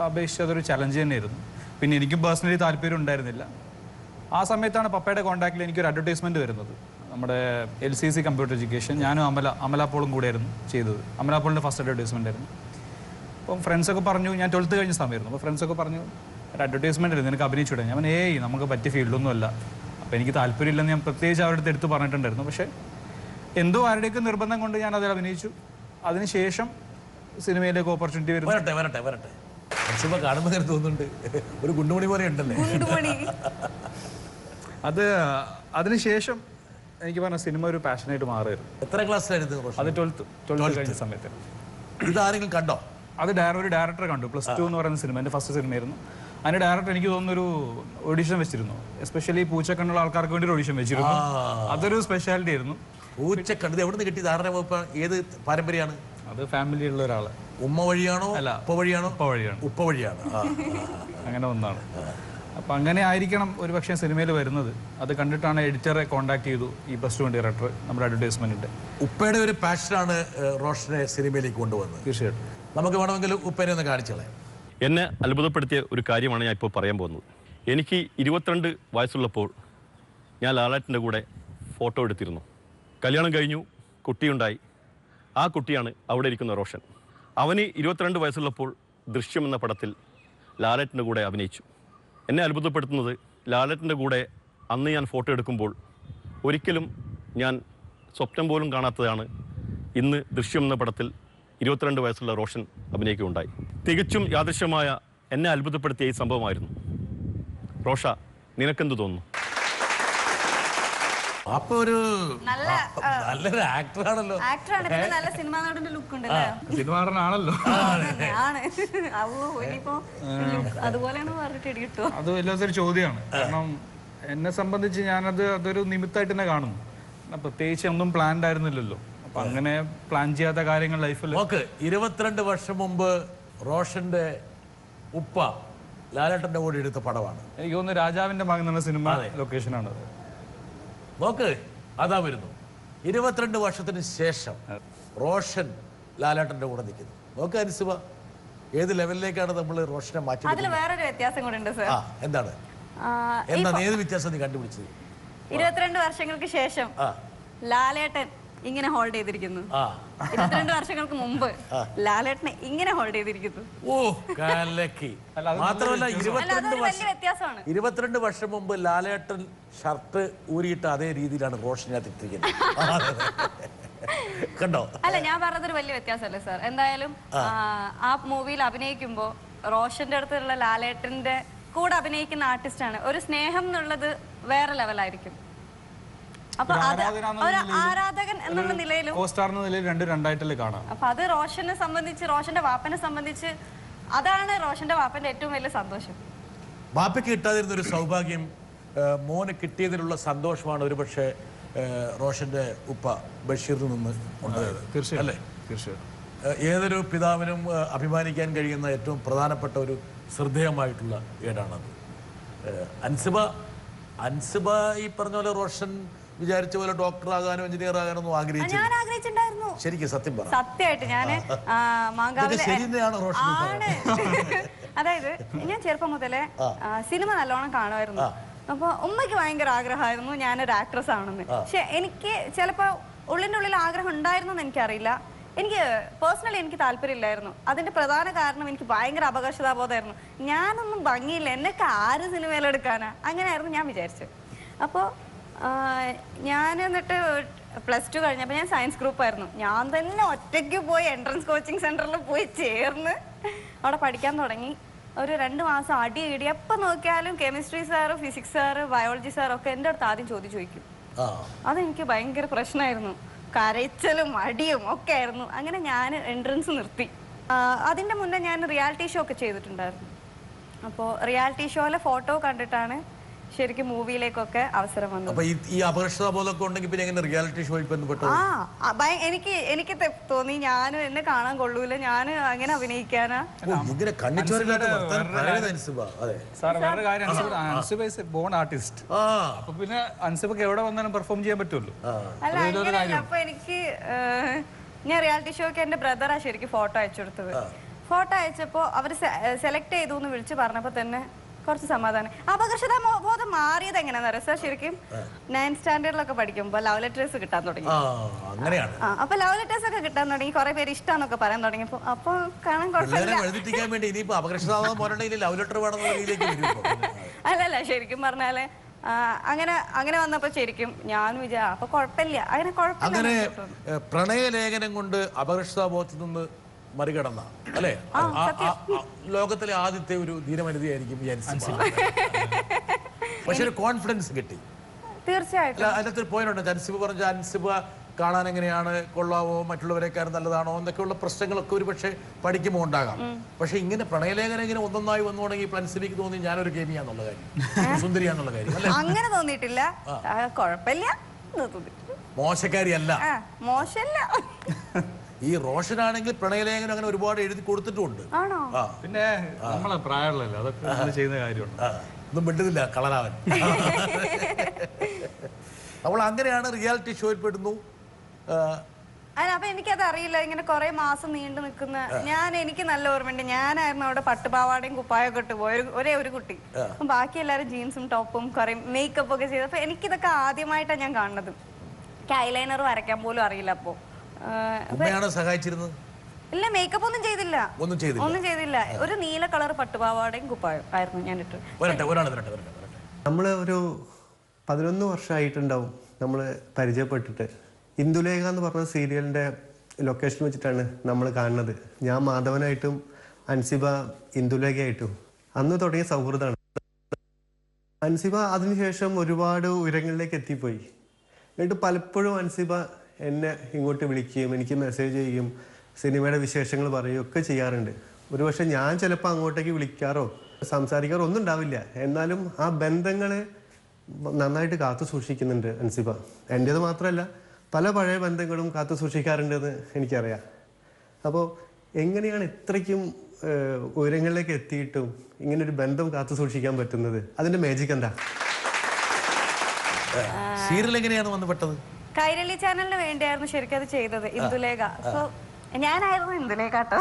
അപേക്ഷിച്ച് അതൊരു ചലഞ്ച് തന്നെയായിരുന്നു. പിന്നെ എനിക്കും പേഴ്സണലി താല്പര്യം ഉണ്ടായിരുന്നില്ല. ആ സമയത്താണ് പപ്പയുടെ കോൺടാക്റ്റിൽ എനിക്കൊരു അഡ്വർടൈസ്മെൻറ്റ് വരുന്നത്. നമ്മുടെ LCC കമ്പ്യൂട്ടർ എഡ്യൂക്കേഷൻ, ഞാനും അമലാപ്പോളും കൂടെയായിരുന്നു ചെയ്തത്. അമലാപ്പോളിൻ്റെ ഫസ്റ്റ് അഡ്വർടൈസ്മെൻ്റ് ആയിരുന്നു. അപ്പം ഫ്രണ്ട്സൊക്കെ പറഞ്ഞു, ഞാൻ 12th കഴിഞ്ഞ സമയമായിരുന്നു. അപ്പോൾ ഫ്രണ്ട്സൊക്കെ പറഞ്ഞു, ഒരു അഡ്വർടൈസ്മെൻ്റ് ആയിരുന്നു, നിനക്ക് അഭിനയിച്ചുവിടാൻ. ഞാൻ നമുക്ക് പറ്റിയ ഫീൽഡൊന്നും അല്ല, അപ്പോൾ എനിക്ക് താല്പര്യമില്ലെന്ന് ഞാൻ പ്രത്യേകിച്ച് അവരുടെ അടുത്ത് എടുത്ത് പറഞ്ഞിട്ടുണ്ടായിരുന്നു. പക്ഷേ എന്തോ ആരുടെയൊക്കെ നിർബന്ധം കൊണ്ട് ഞാൻ അതിൽ അഭിനയിച്ചു. അതിനുശേഷം സിനിമയിലേക്ക് ഓപ്പർച്യൂണിറ്റി വരുന്നു. കാണുമ്പോൾ തോന്നുന്നുണ്ട് ഒരു ഗുണ്ടുമണി പോലെ ഉണ്ടല്ലേ. അതിനുശേഷം എനിക്ക് പറഞ്ഞ സിനിമ ഒരു പാഷനായിട്ട് മാറുമായിരുന്നു. എത്ര ക്ലാസ്സിലായിരുന്നു? അത് 12th കഴിഞ്ഞ സമയത്ത്. ഇതാരെങ്കിലും കണ്ടോ? അത് ഒരു ഡയറക്ടർ കണ്ടു. +2 എന്ന് പറയുന്ന സിനിമ എൻ്റെ ഫസ്റ്റ് സിനിമയായിരുന്നു. അതിൻ്റെ ഡയറക്ടർ എനിക്ക് തോന്നുന്നൊരു ഓഡിഷൻ വെച്ചിരുന്നു. എസ്പെഷ്യലി പൂച്ചക്കണ്ണുള്ള ആൾക്കാർക്ക് വേണ്ടി ഒരു ഓഡിഷൻ വെച്ചിരുന്നു. അതൊരു സ്പെഷ്യാലിറ്റി ആയിരുന്നു. പൂച്ചക്കണ്ണത് എവിടെ നിന്ന് കിട്ടി? ധാരണ ഏത് പാരമ്പര്യമാണ് അത്? ഫാമിലിയുള്ള ഒരാൾ. ഉമ്മ വഴിയാണോ? അല്ല, ഉപ്പ വഴിയാണോ? ഉപ്പ വഴിയാണ്. അങ്ങനെ ഒന്നാണ്. അപ്പം അങ്ങനെ ആയിരിക്കണം ഒരു പക്ഷേ സിനിമയിൽ വരുന്നത്. അത് കണ്ടിട്ടാണ് എഡിറ്ററെ കോൺടാക്ട് ചെയ്തു, ഈ +2 ഡയറക്ടർ നമ്മുടെ അഡ്വർടൈസ്മെൻറ്റിൻ്റെ. ഉപ്പയുടെ ഒരു പാഷനാണ് റോഷനെ സിനിമയിലേക്ക് കൊണ്ടുവന്നത്. തീർച്ചയായിട്ടും. നമുക്ക് വേണമെങ്കിൽ ഉപ്പേനെ ഒന്ന് കാണിച്ചോളെ. എന്നെ അത്ഭുതപ്പെടുത്തിയ ഒരു കാര്യമാണ് ഞാൻ ഇപ്പോൾ പറയാൻ പോകുന്നത്. എനിക്ക് 22 വയസ്സുള്ളപ്പോൾ ഞാൻ ലാലേട്ടൻ്റെ കൂടെ ഫോട്ടോ എടുത്തിരുന്നു. കല്യാണം കഴിഞ്ഞു, കുട്ടിയുണ്ടായി. ആ കുട്ടിയാണ് അവിടെ ഇരിക്കുന്ന റോഷൻ. അവന് 22 വയസ്സുള്ളപ്പോൾ ദൃശ്യം എന്ന പടത്തിൽ ലാലേട്ടൻ്റെ കൂടെ അഭിനയിച്ചു. എന്നെ അത്ഭുതപ്പെടുത്തുന്നത് ലാലേട്ടൻ്റെ കൂടെ അന്ന് ഞാൻ ഫോട്ടോ എടുക്കുമ്പോൾ ഒരിക്കലും ഞാൻ സ്വപ്നം പോലും കാണാത്തതാണ് ഇന്ന് ദൃശ്യം എന്ന പടത്തിൽ 22 വയസ്സുള്ള റോഷൻ അഭിനയിക്കുകയുണ്ടായി. തികച്ചും യാദൃശ്യമായ എന്നെ അത്ഭുതപ്പെടുത്തിയ ഈ സംഭവമായിരുന്നു. റോഷ, നിനക്കെന്ത് തോന്നുന്നു? അപ്പൊ ഒരു നല്ല നല്ലൊരു ആക്ടറാണല്ലോ. ആക്ടറാണ്, പിന്നെ നല്ല സിനിമാ നടന്റെ ലുക്ക് ഉണ്ടല്ലേ. സിനിമ നടനാണല്ലോ. ആണ് ഇനിയിപ്പോ അതുപോലെയാണ് പറഞ്ഞിട്ട് ഇടി കിട്ടുമോ? അത് വല്ലാത്തൊരു ചോദ്യമാണ്. കാരണം എന്നെ സംബന്ധിച്ച് അതൊരു നിമിത്തമായിട്ട് തന്നെ കാണുന്നു. പ്രത്യേകിച്ച് ഒന്നും പ്ലാൻഡ് ആയിരുന്നില്ലല്ലോ. അപ്പൊ അങ്ങനെ പ്ലാൻ ചെയ്യാത്ത കാര്യങ്ങൾ ലൈഫിൽ. നോക്ക്, 22 വർഷം മുമ്പ് റോഷന്റെ ഉപ്പ ലാലേട്ടന്റെ കൂടെ എടുത്ത പടമാണ്. എനിക്ക് തോന്നുന്നു രാജാവിന്റെ മകൻ എന്ന സിനിമ ലൊക്കേഷനാണ്. നോക്ക്, അതാ വരുന്നു. 22 വർഷത്തിന് ശേഷം റോഷൻ ലാലേട്ടന്റെ കൂടെ നിൽക്കുന്നു. നോക്ക് അൻസിബ, ഏത് ലെവലിലേക്കാണ് നമ്മൾ റോഷനെ മാറ്റി? അതിൽ വേറൊരു വ്യത്യാസം കൂടെ ഉണ്ട് സർ. എന്താണ് ഏത് വ്യത്യാസം നീ കണ്ടുപിടിച്ചത്? 22 വർഷങ്ങൾക്ക് ശേഷം ലാലേട്ടൻ ഇങ്ങനെ ഹോൾഡ് ചെയ്തിരിക്കുന്നു. 22 വർഷങ്ങൾക്ക് മുമ്പ് ലാലേട്ടനെ ഇങ്ങനെ ഹോൾഡ് ചെയ്തിരിക്കുന്നു. ഓ കലക്കി. മാത്രമല്ല 22 വർഷം മുമ്പ് ലാലേട്ടൻ ഷർട്ട് ഊരിയിട്ട് അതേ രീതിയിലാണ് റോഷനകത്ത് ഇട്ടിരിക്കുന്നത്. കണ്ടോ? അല്ല, ഞാൻ പറഞ്ഞതൊരു വലിയ വ്യത്യാസമല്ലേ സാർ. എന്തായാലും ആ മൂവിയിൽ അഭിനയിക്കുമ്പോ റോഷന്റെ അടുത്തുള്ള ലാലേട്ടന്റെ കൂടെ അഭിനയിക്കുന്ന ആർട്ടിസ്റ്റാണ്. ഒരു സ്നേഹം എന്നുള്ളത് വേറെ ലെവലായിരിക്കും. അപ്പൊ ഒരു ആരാധകൻ എന്നുള്ള നിലയിലും രണ്ടായിട്ടല്ലേ കാണാം. അപ്പൊ അത് റോഷനെ സംബന്ധിച്ച്, റോഷന്റെ വാപ്പനെ സംബന്ധിച്ച് അതാണ് റോഷന്റെ വാപ്പന്റെ ഏറ്റവും വലിയ സന്തോഷം. വാപ്പയ്ക്ക് കിട്ടാതിരുന്ന ഒരു സൗഭാഗ്യം മോന് കിട്ടിയതിലുള്ള സന്തോഷമാണ് ഒരുപക്ഷെ റോഷന്റെ ഉപ്പ ബഷീറിൽ നിന്ന് ഉണ്ടായത്. തീർച്ചയായും. ഏതൊരു പിതാവിനും അഭിമാനിക്കാൻ കഴിയുന്ന ഏറ്റവും പ്രധാനപ്പെട്ട ഒരു ശ്രദ്ധേയമായിട്ടുള്ള ഏടാണത്. അൻസിബ ഈ പറഞ്ഞ പോലെ റോഷൻ വിചാരിച്ച പോലെ ഡോക്ടർ ആകാനോ എഞ്ചിനീയർ ആകാനോ ഒന്നും ആഗ്രഹിച്ചിട്ടുണ്ടായിരുന്നു. ശരിക്കും സത്യം പറ. സത്യമായിട്ട് ഞാന് അതായത് ഞാൻ ചെറുപ്പം മുതലേ സിനിമ നല്ലോണം കാണുമായിരുന്നു. അപ്പൊ ഉമ്മയ്ക്ക് ഭയങ്കര ആഗ്രഹമായിരുന്നു ഞാനൊരു ആക്ട്രസ് ആവണമെന്ന്. പക്ഷെ എനിക്ക് ചിലപ്പോ ഉള്ളിന്റെ ഉള്ളിൽ ആഗ്രഹം ഉണ്ടായിരുന്നെന്ന് എനിക്കറിയില്ല. എനിക്ക് പേഴ്സണലി എനിക്ക് താല്പര്യമില്ലായിരുന്നു. അതിന്റെ പ്രധാന കാരണം എനിക്ക് ഭയങ്കര അപകർഷതാബോധമായിരുന്നു. ഞാനൊന്നും ഭംഗിയില്ല, എന്നൊക്കെ ആര് സിനിമയിലെടുക്കാനാ, അങ്ങനെയായിരുന്നു ഞാൻ വിചാരിച്ചത്. അപ്പോൾ ഞാൻ എന്നിട്ട് +2 കഴിഞ്ഞപ്പോൾ ഞാൻ സയൻസ് ഗ്രൂപ്പായിരുന്നു. ഞാൻ തന്നെ ഒറ്റയ്ക്ക് പോയി എൻട്രൻസ് കോച്ചിങ് സെന്ററിൽ പോയി ചേർന്ന് അവിടെ പഠിക്കാൻ തുടങ്ങി. ഒരു 2 മാസം അടി ഇടി. എപ്പോൾ നോക്കിയാലും chemistry sir, physics sir, biology സാറൊക്കെ എൻ്റെ അടുത്ത് ആദ്യം ചോദിക്കും. അതെനിക്ക് ഭയങ്കര പ്രശ്നമായിരുന്നു. കരച്ചിലും അടിയും ഒക്കെ ആയിരുന്നു. അങ്ങനെ ഞാൻ എൻട്രൻസ് നിർത്തി. അതിൻ്റെ മുന്നേ ഞാൻ റിയാലിറ്റി ഷോ ഒക്കെ ചെയ്തിട്ടുണ്ടായിരുന്നു. അപ്പോൾ റിയാലിറ്റി ഷോയിലെ ഫോട്ടോ കണ്ടിട്ടാണ് ശരിക്കും മൂവിയിലേക്കൊക്കെ അവസരം വന്നത്. ഈ അപകർഷതാബോധമൊക്കെ ഉണ്ടെങ്കിൽ പിന്നെ എങ്ങനെ റിയാലിറ്റി ഷോയിൽ ബന്ധപ്പെട്ടു? എനിക്ക് തോന്നി ഞാൻ എന്നെ കാണാൻ കൊള്ളൂല, ഞാൻ അങ്ങനെ അഭിനയിക്കാനാ. പിന്നെ അൻസിബക്ക് എവിടെ വന്നാലും പെർഫോം ചെയ്യാൻ പറ്റുമല്ലോ. അല്ല അങ്ങനെയല്ല. അപ്പൊ എനിക്ക് ഞാൻ റിയാലിറ്റി ഷോക്ക് എന്റെ ബ്രദറാ ശരിക്കും ഫോട്ടോ അയച്ചു കൊടുത്തത്. ഫോട്ടോ അയച്ചപ്പോ അവര് സെലക്ട് ചെയ്തു എന്ന് വിളിച്ചു പറഞ്ഞപ്പോ തന്നെ കുറച്ച് സമാധാനം. അപകർഷതാബോധം മാറിയത് എങ്ങനെയാണെന്ന് അറിയാം സാർ. ശരിക്കും 9th സ്റ്റാൻഡേർഡിലൊക്കെ പഠിക്കുമ്പോൾ ലവ് ലെറ്റേഴ്സ് കിട്ടാൻ തുടങ്ങി. അപ്പൊ ലവ് ലെറ്റേഴ്സ് ഒക്കെ കിട്ടാൻ തുടങ്ങി. കുറെ പേര് ഇഷ്ടമാന്നൊക്കെ പറയാൻ തുടങ്ങിയപ്പോ അപ്പൊ കാണാൻ അല്ലല്ല, ശരിക്കും പറഞ്ഞാല് അങ്ങനെ വന്നപ്പോ ശരിക്കും ഞാൻ അപ്പൊ കുഴപ്പമില്ല, അങ്ങനെ കുഴപ്പമില്ല. പ്രണയലേഖനം കൊണ്ട് അപകർഷതാബോധത്തിൽ നിന്ന് മറികടന്ന അല്ലേ ലോകത്തിലെ ആദ്യത്തെ ഒരു ധീരവനിതയായിരിക്കും പക്ഷെ ഒരു കോൺഫിഡൻസ് കിട്ടി. തീർച്ചയായിട്ടും അതിനകത്ത് ഒരു പോയിന്റ് ഉണ്ട്. അൻസിബ പറഞ്ഞ അൻസിബ കാണാൻ എങ്ങനെയാണ്, കൊള്ളാവോ, മറ്റുള്ളവരെക്കാരും നല്ലതാണോ എന്നൊക്കെയുള്ള പ്രശ്നങ്ങളൊക്കെ ഒരു പക്ഷെ പഠിക്കുമ്പോൾ ഉണ്ടാകാം. പക്ഷെ ഇങ്ങനെ പ്രണയലേഖനം ഇങ്ങനെ ഒന്നൊന്നായി വന്നു തുടങ്ങി അൻസിബയ്ക്ക് തോന്നി ഞാനൊരു കേമിയാന്നുള്ള കാര്യം, സുന്ദരിയാന്നുള്ള കാര്യം. അങ്ങനെ തോന്നിയിട്ടില്ല, കുഴപ്പമില്ല, മോശക്കാരിയല്ല, മോശമല്ല. ഈ റോഷനാണെങ്കിൽ പ്രണയലേഖനം അങ്ങനെ ഒരുപാട് എഴുതി കൊടുത്തിട്ടുണ്ട്. പിന്നെ നമ്മളെ പ്രായമുള്ളല്ലോ, അതൊക്കെ ചെയ്യുന്ന കാര്യമുണ്ട്. ഒന്നും മിണ്ടുന്നില്ല കളറാവൻ. അവൾ അങ്ങനെയാണ് റിയാലിറ്റി ഷോയിൽ പെടുന്നു. അപ്പൊ എനിക്കത് അറിയില്ല, ഇങ്ങനെ കുറെ മാസം നീണ്ടു നിൽക്കുന്ന. എനിക്ക് നല്ല ഓർമ്മയുണ്ട്, ഞാനായിരുന്നു അവിടെ പട്ടുപാവാടയും കുപ്പായൊക്കെ ഇട്ട് പോയ ഒരേ ഒരു കുട്ടി. ബാക്കി എല്ലാവരും ജീൻസും ടോപ്പും കുറെ മേക്കപ്പ് ഒക്കെ ചെയ്ത്. അപ്പൊ എനിക്കിതൊക്കെ ആദ്യമായിട്ടാണ് ഞാൻ കാണുന്നത്. എനിക്ക് ഐലൈനർ വരയ്ക്കാൻ പോലും അറിയില്ല. അപ്പോ സഹായിച്ചിരുന്നത് ഇല്ല, മേക്കപ്പ് ഒന്നും ചെയ്തില്ല. ഒരു നീല കളർ പട്ടുപാവാടയും കുപ്പായും ആയിരുന്നു ഞാൻ ഇട്ട്. നമ്മള് ഒരു 11 വർഷമായിട്ടുണ്ടാവും നമ്മൾ പരിചയപ്പെട്ടിട്ട്. ഇന്ദുലേഖ എന്ന് പറഞ്ഞ സീരിയലിൻ്റെ ലൊക്കേഷൻ വെച്ചിട്ടാണ് നമ്മൾ കാണുന്നത്. ഞാൻ മാധവനായിട്ടും അൻസിബ ഇന്ദുലേഖയായിട്ടും അന്ന് തുടങ്ങിയ സൗഹൃദമാണ്. അൻസിബ അതിനുശേഷം ഒരുപാട് ഉയരങ്ങളിലേക്ക് എത്തിപ്പോയി. എന്നിട്ട് പലപ്പോഴും അൻസിബ എന്നെ ഇങ്ങോട്ട് വിളിക്കുകയും എനിക്ക് മെസ്സേജ് ചെയ്യുകയും സിനിമയുടെ വിശേഷങ്ങൾ പറയുകയൊക്കെ ചെയ്യാറുണ്ട്. ഒരുപക്ഷെ ഞാൻ ചിലപ്പോൾ അങ്ങോട്ടേക്ക് വിളിക്കാറോ സംസാരിക്കാറോ ഒന്നും ഉണ്ടാവില്ല. എന്നാലും ആ ബന്ധങ്ങളെ നന്നായിട്ട് കാത്തു സൂക്ഷിക്കുന്നുണ്ട് അൻസിബ. എൻ്റേത് മാത്രമല്ല, പല പഴയ ബന്ധങ്ങളും കാത്തു സൂക്ഷിക്കാറുണ്ടെന്ന് എനിക്കറിയാം. അപ്പോൾ എങ്ങനെയാണ് ഇത്രയ്ക്കും ഉയരങ്ങളിലേക്ക് എത്തിയിട്ടും ഇങ്ങനൊരു ബന്ധം കാത്തു സൂക്ഷിക്കാൻ പറ്റുന്നത്? അതിന്റെ മാജിക് എന്താ? സീരിയൽ എങ്ങനെയാണ് വന്നുപെട്ടത്? കൈരളി ചാനലിന് വേണ്ടിയായിരുന്നു ശരിക്കും അത് ചെയ്തത്. ഇന്ദുലേഖ. അപ്പൊ ഞാനായിരുന്നു ഇന്ദുലേഖ കേട്ടോ.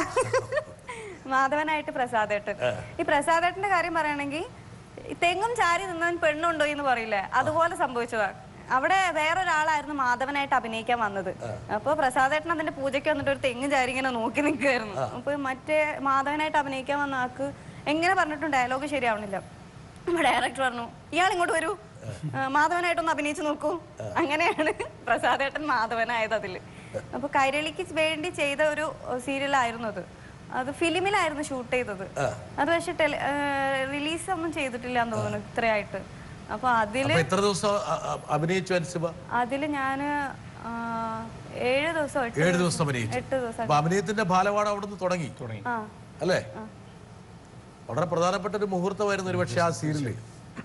മാധവനായിട്ട് പ്രസാദേട്ടൻ. ഈ പ്രസാദേട്ടന്റെ കാര്യം പറയുകയാണെങ്കിൽ തെങ്ങും ചാരി നിന്നവൻ പെണ്ണുണ്ടോ എന്ന് പറയില്ലേ, അതുപോലെ സംഭവിച്ചതാ. അവിടെ വേറൊരാളായിരുന്നു മാധവനായിട്ട് അഭിനയിക്കാൻ വന്നത്. അപ്പൊ പ്രസാദേട്ടൻ അതിന്റെ പൂജയ്ക്ക് വന്നിട്ട് ഒരു തെങ്ങും ചാരി ഇങ്ങനെ നോക്കി നിൽക്കുമായിരുന്നു. അപ്പൊ മറ്റേ മാധവനായിട്ട് അഭിനയിക്കാൻ വന്ന ആൾക്ക് എങ്ങനെ പറഞ്ഞിട്ടും ഡയലോഗ് ശരിയാവണില്ല. അപ്പൊ ഡയറക്ടർ പറഞ്ഞു, ഇയാൾ ഇങ്ങോട്ട് വരൂ, മാധവനായിട്ടൊന്ന് അഭിനയിച്ചു നോക്കൂ. അങ്ങനെയാണ് പ്രസാദേട്ടൻ മാധവനായത് അതില്. അപ്പൊ കൈരളിക്ക് വേണ്ടി ചെയ്ത ഒരു സീരിയലായിരുന്നു അത്. അത് ഫിലിമിലായിരുന്നു ഷൂട്ട് ചെയ്തത്. അത് പക്ഷെ റിലീസ് ഒന്നും ചെയ്തിട്ടില്ല എന്ന് തോന്നുന്നു ഇത്രയായിട്ട്. അപ്പൊ അതില് എത്ര ദിവസം അഭിനയിച്ചു അൻസിബ? അതില് ഞാന് 7 ദിവസം 8 ദിവസം. അഭിനയത്തിന്റെ ബാലപാഠം അവിടുന്ന് തുടങ്ങി അല്ലേ? വളരെ പ്രധാനപ്പെട്ട ഒരു മുഹൂർത്തമായിരുന്നു ഒരു പക്ഷെ ആ സീരിയല്.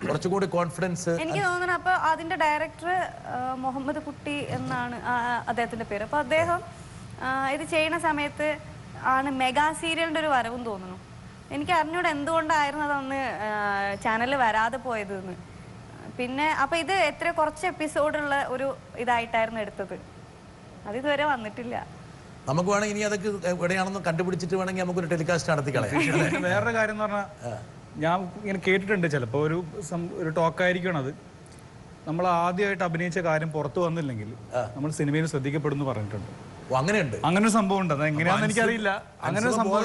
കുറച്ചുകൂടി കോൺഫിഡൻസ് എനിക്ക് തോന്നുന്നു. അപ്പൊ അതിന്റെ ഡയറക്ടർ മുഹമ്മദ് കുട്ടി എന്നാണ് അദ്ദേഹത്തിന്റെ പേര്. അപ്പൊ അദ്ദേഹം ഇത് ചെയ്യുന്ന സമയത്ത് ആണ് മെഗാ സീരിയലിന്റെ ഒരു വരവും തോന്നുന്നു. എനിക്ക് അറിഞ്ഞൂടെ എന്തുകൊണ്ടായിരുന്നു അതൊന്ന് ചാനലിൽ വരാതെ പോയതെന്ന്. പിന്നെ അപ്പൊ ഇത് കുറച്ച് എപ്പിസോഡുള്ള ഒരു ഇതായിട്ടായിരുന്നു എടുത്തത്. അത് ഇതുവരെ വന്നിട്ടില്ല. നമുക്ക് വേണമെങ്കിൽ ഇനി അതൊക്കെ എവിടെയാണെന്ന് കണ്ടുപിടിച്ചിട്ട് വേണമെങ്കിൽ നമുക്കൊരു ടെലികാസ്റ്റ് നടത്തി കളയാം. വേറൊരു കാര്യം എന്ന് പറഞ്ഞാൽ ഞാൻ ഇങ്ങനെ കേട്ടിട്ടുണ്ട്, ചിലപ്പോൾ ഒരു ടോക്കായിരിക്കണം അത്. നമ്മൾ ആദ്യമായിട്ട് അഭിനയിച്ച കാര്യം പുറത്തു വന്നില്ലെങ്കിൽ നമ്മൾ സിനിമയിൽ ശ്രദ്ധിക്കപ്പെടുന്നു പറഞ്ഞിട്ടുണ്ട്. അങ്ങനെയുണ്ട്, അങ്ങനെ ഒരു സംഭവം ഉണ്ട്. അത് എങ്ങനെയാണെന്ന് എനിക്കറിയില്ല. അങ്ങനെ ഒരു സംഭവം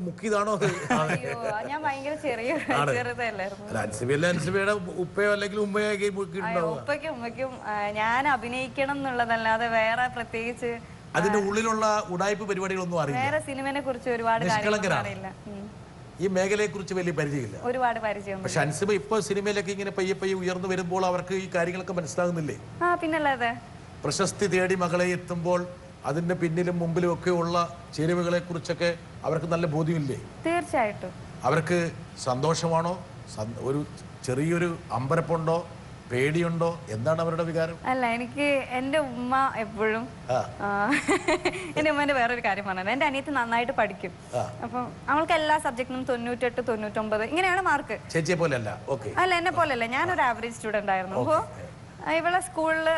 മുക്കിയതാണോ? ഞാൻ ഭയങ്കര ഉപ്പയോ അല്ലെങ്കിൽ ഉപ്പയ്ക്കും ഉമ്മയ്ക്കും ഞാൻ അഭിനയിക്കണം എന്നുള്ളതല്ലാതെ വേറെ പ്രത്യേകിച്ച് അതിന്റെ ഉള്ളിലുള്ള ഉടായ്പ പരിപാടികളൊന്നും അറിയില്ല. വേറെ സിനിമയെ കുറിച്ച് ഒരുപാട് കാര്യങ്ങൾ അറിയില്ല. ഈ മേഖലയെ കുറിച്ച് വലിയ പരിചയമില്ല. ഒരുപാട് പരിചയം. പക്ഷെ അൻസിബ ഇപ്പൊ സിനിമയിലൊക്കെ ഇങ്ങനെ പയ്യെ ഉയർന്നു വരുമ്പോൾ അവർക്ക് ഈ കാര്യങ്ങളൊക്കെ മനസ്സിലാകുന്നില്ലേ? പിന്നല്ലാതെ പ്രശസ്തി തേടി മകളെ എത്തുമ്പോൾ അതിന്റെ പിന്നിലും മുമ്പിലും ഒക്കെ ഉള്ള ചേരുവകളെ കുറിച്ചൊക്കെ അവർക്ക് നല്ല ബോധ്യമില്ലേ? തീർച്ചയായിട്ടും. അവർക്ക് സന്തോഷമാണോ, ഒരു ചെറിയൊരു അമ്പരപ്പുണ്ടോ, പേടിയുണ്ടോ, എന്താണ് അവരുടെ വികാരം? അല്ല, എനിക്ക് എന്റെ ഉമ്മ എപ്പോഴും എന്റെ ഉമ്മന്റെ വേറൊരു കാര്യം പറഞ്ഞത്, എന്റെ അനിയത്തി നന്നായിട്ട് പഠിക്കും. അപ്പം അവൾക്ക് എല്ലാ സബ്ജക്റ്റിനും 98, 99 ഇങ്ങനെയാണ് മാർക്ക്. ചേച്ചിയെ പോലെ അല്ല? അല്ല, എന്നെ പോലെയല്ല. ഞാനൊരു ആവറേജ് സ്റ്റുഡന്റ് ആയിരുന്നു. അപ്പോ ഇവളെ സ്കൂളിൽ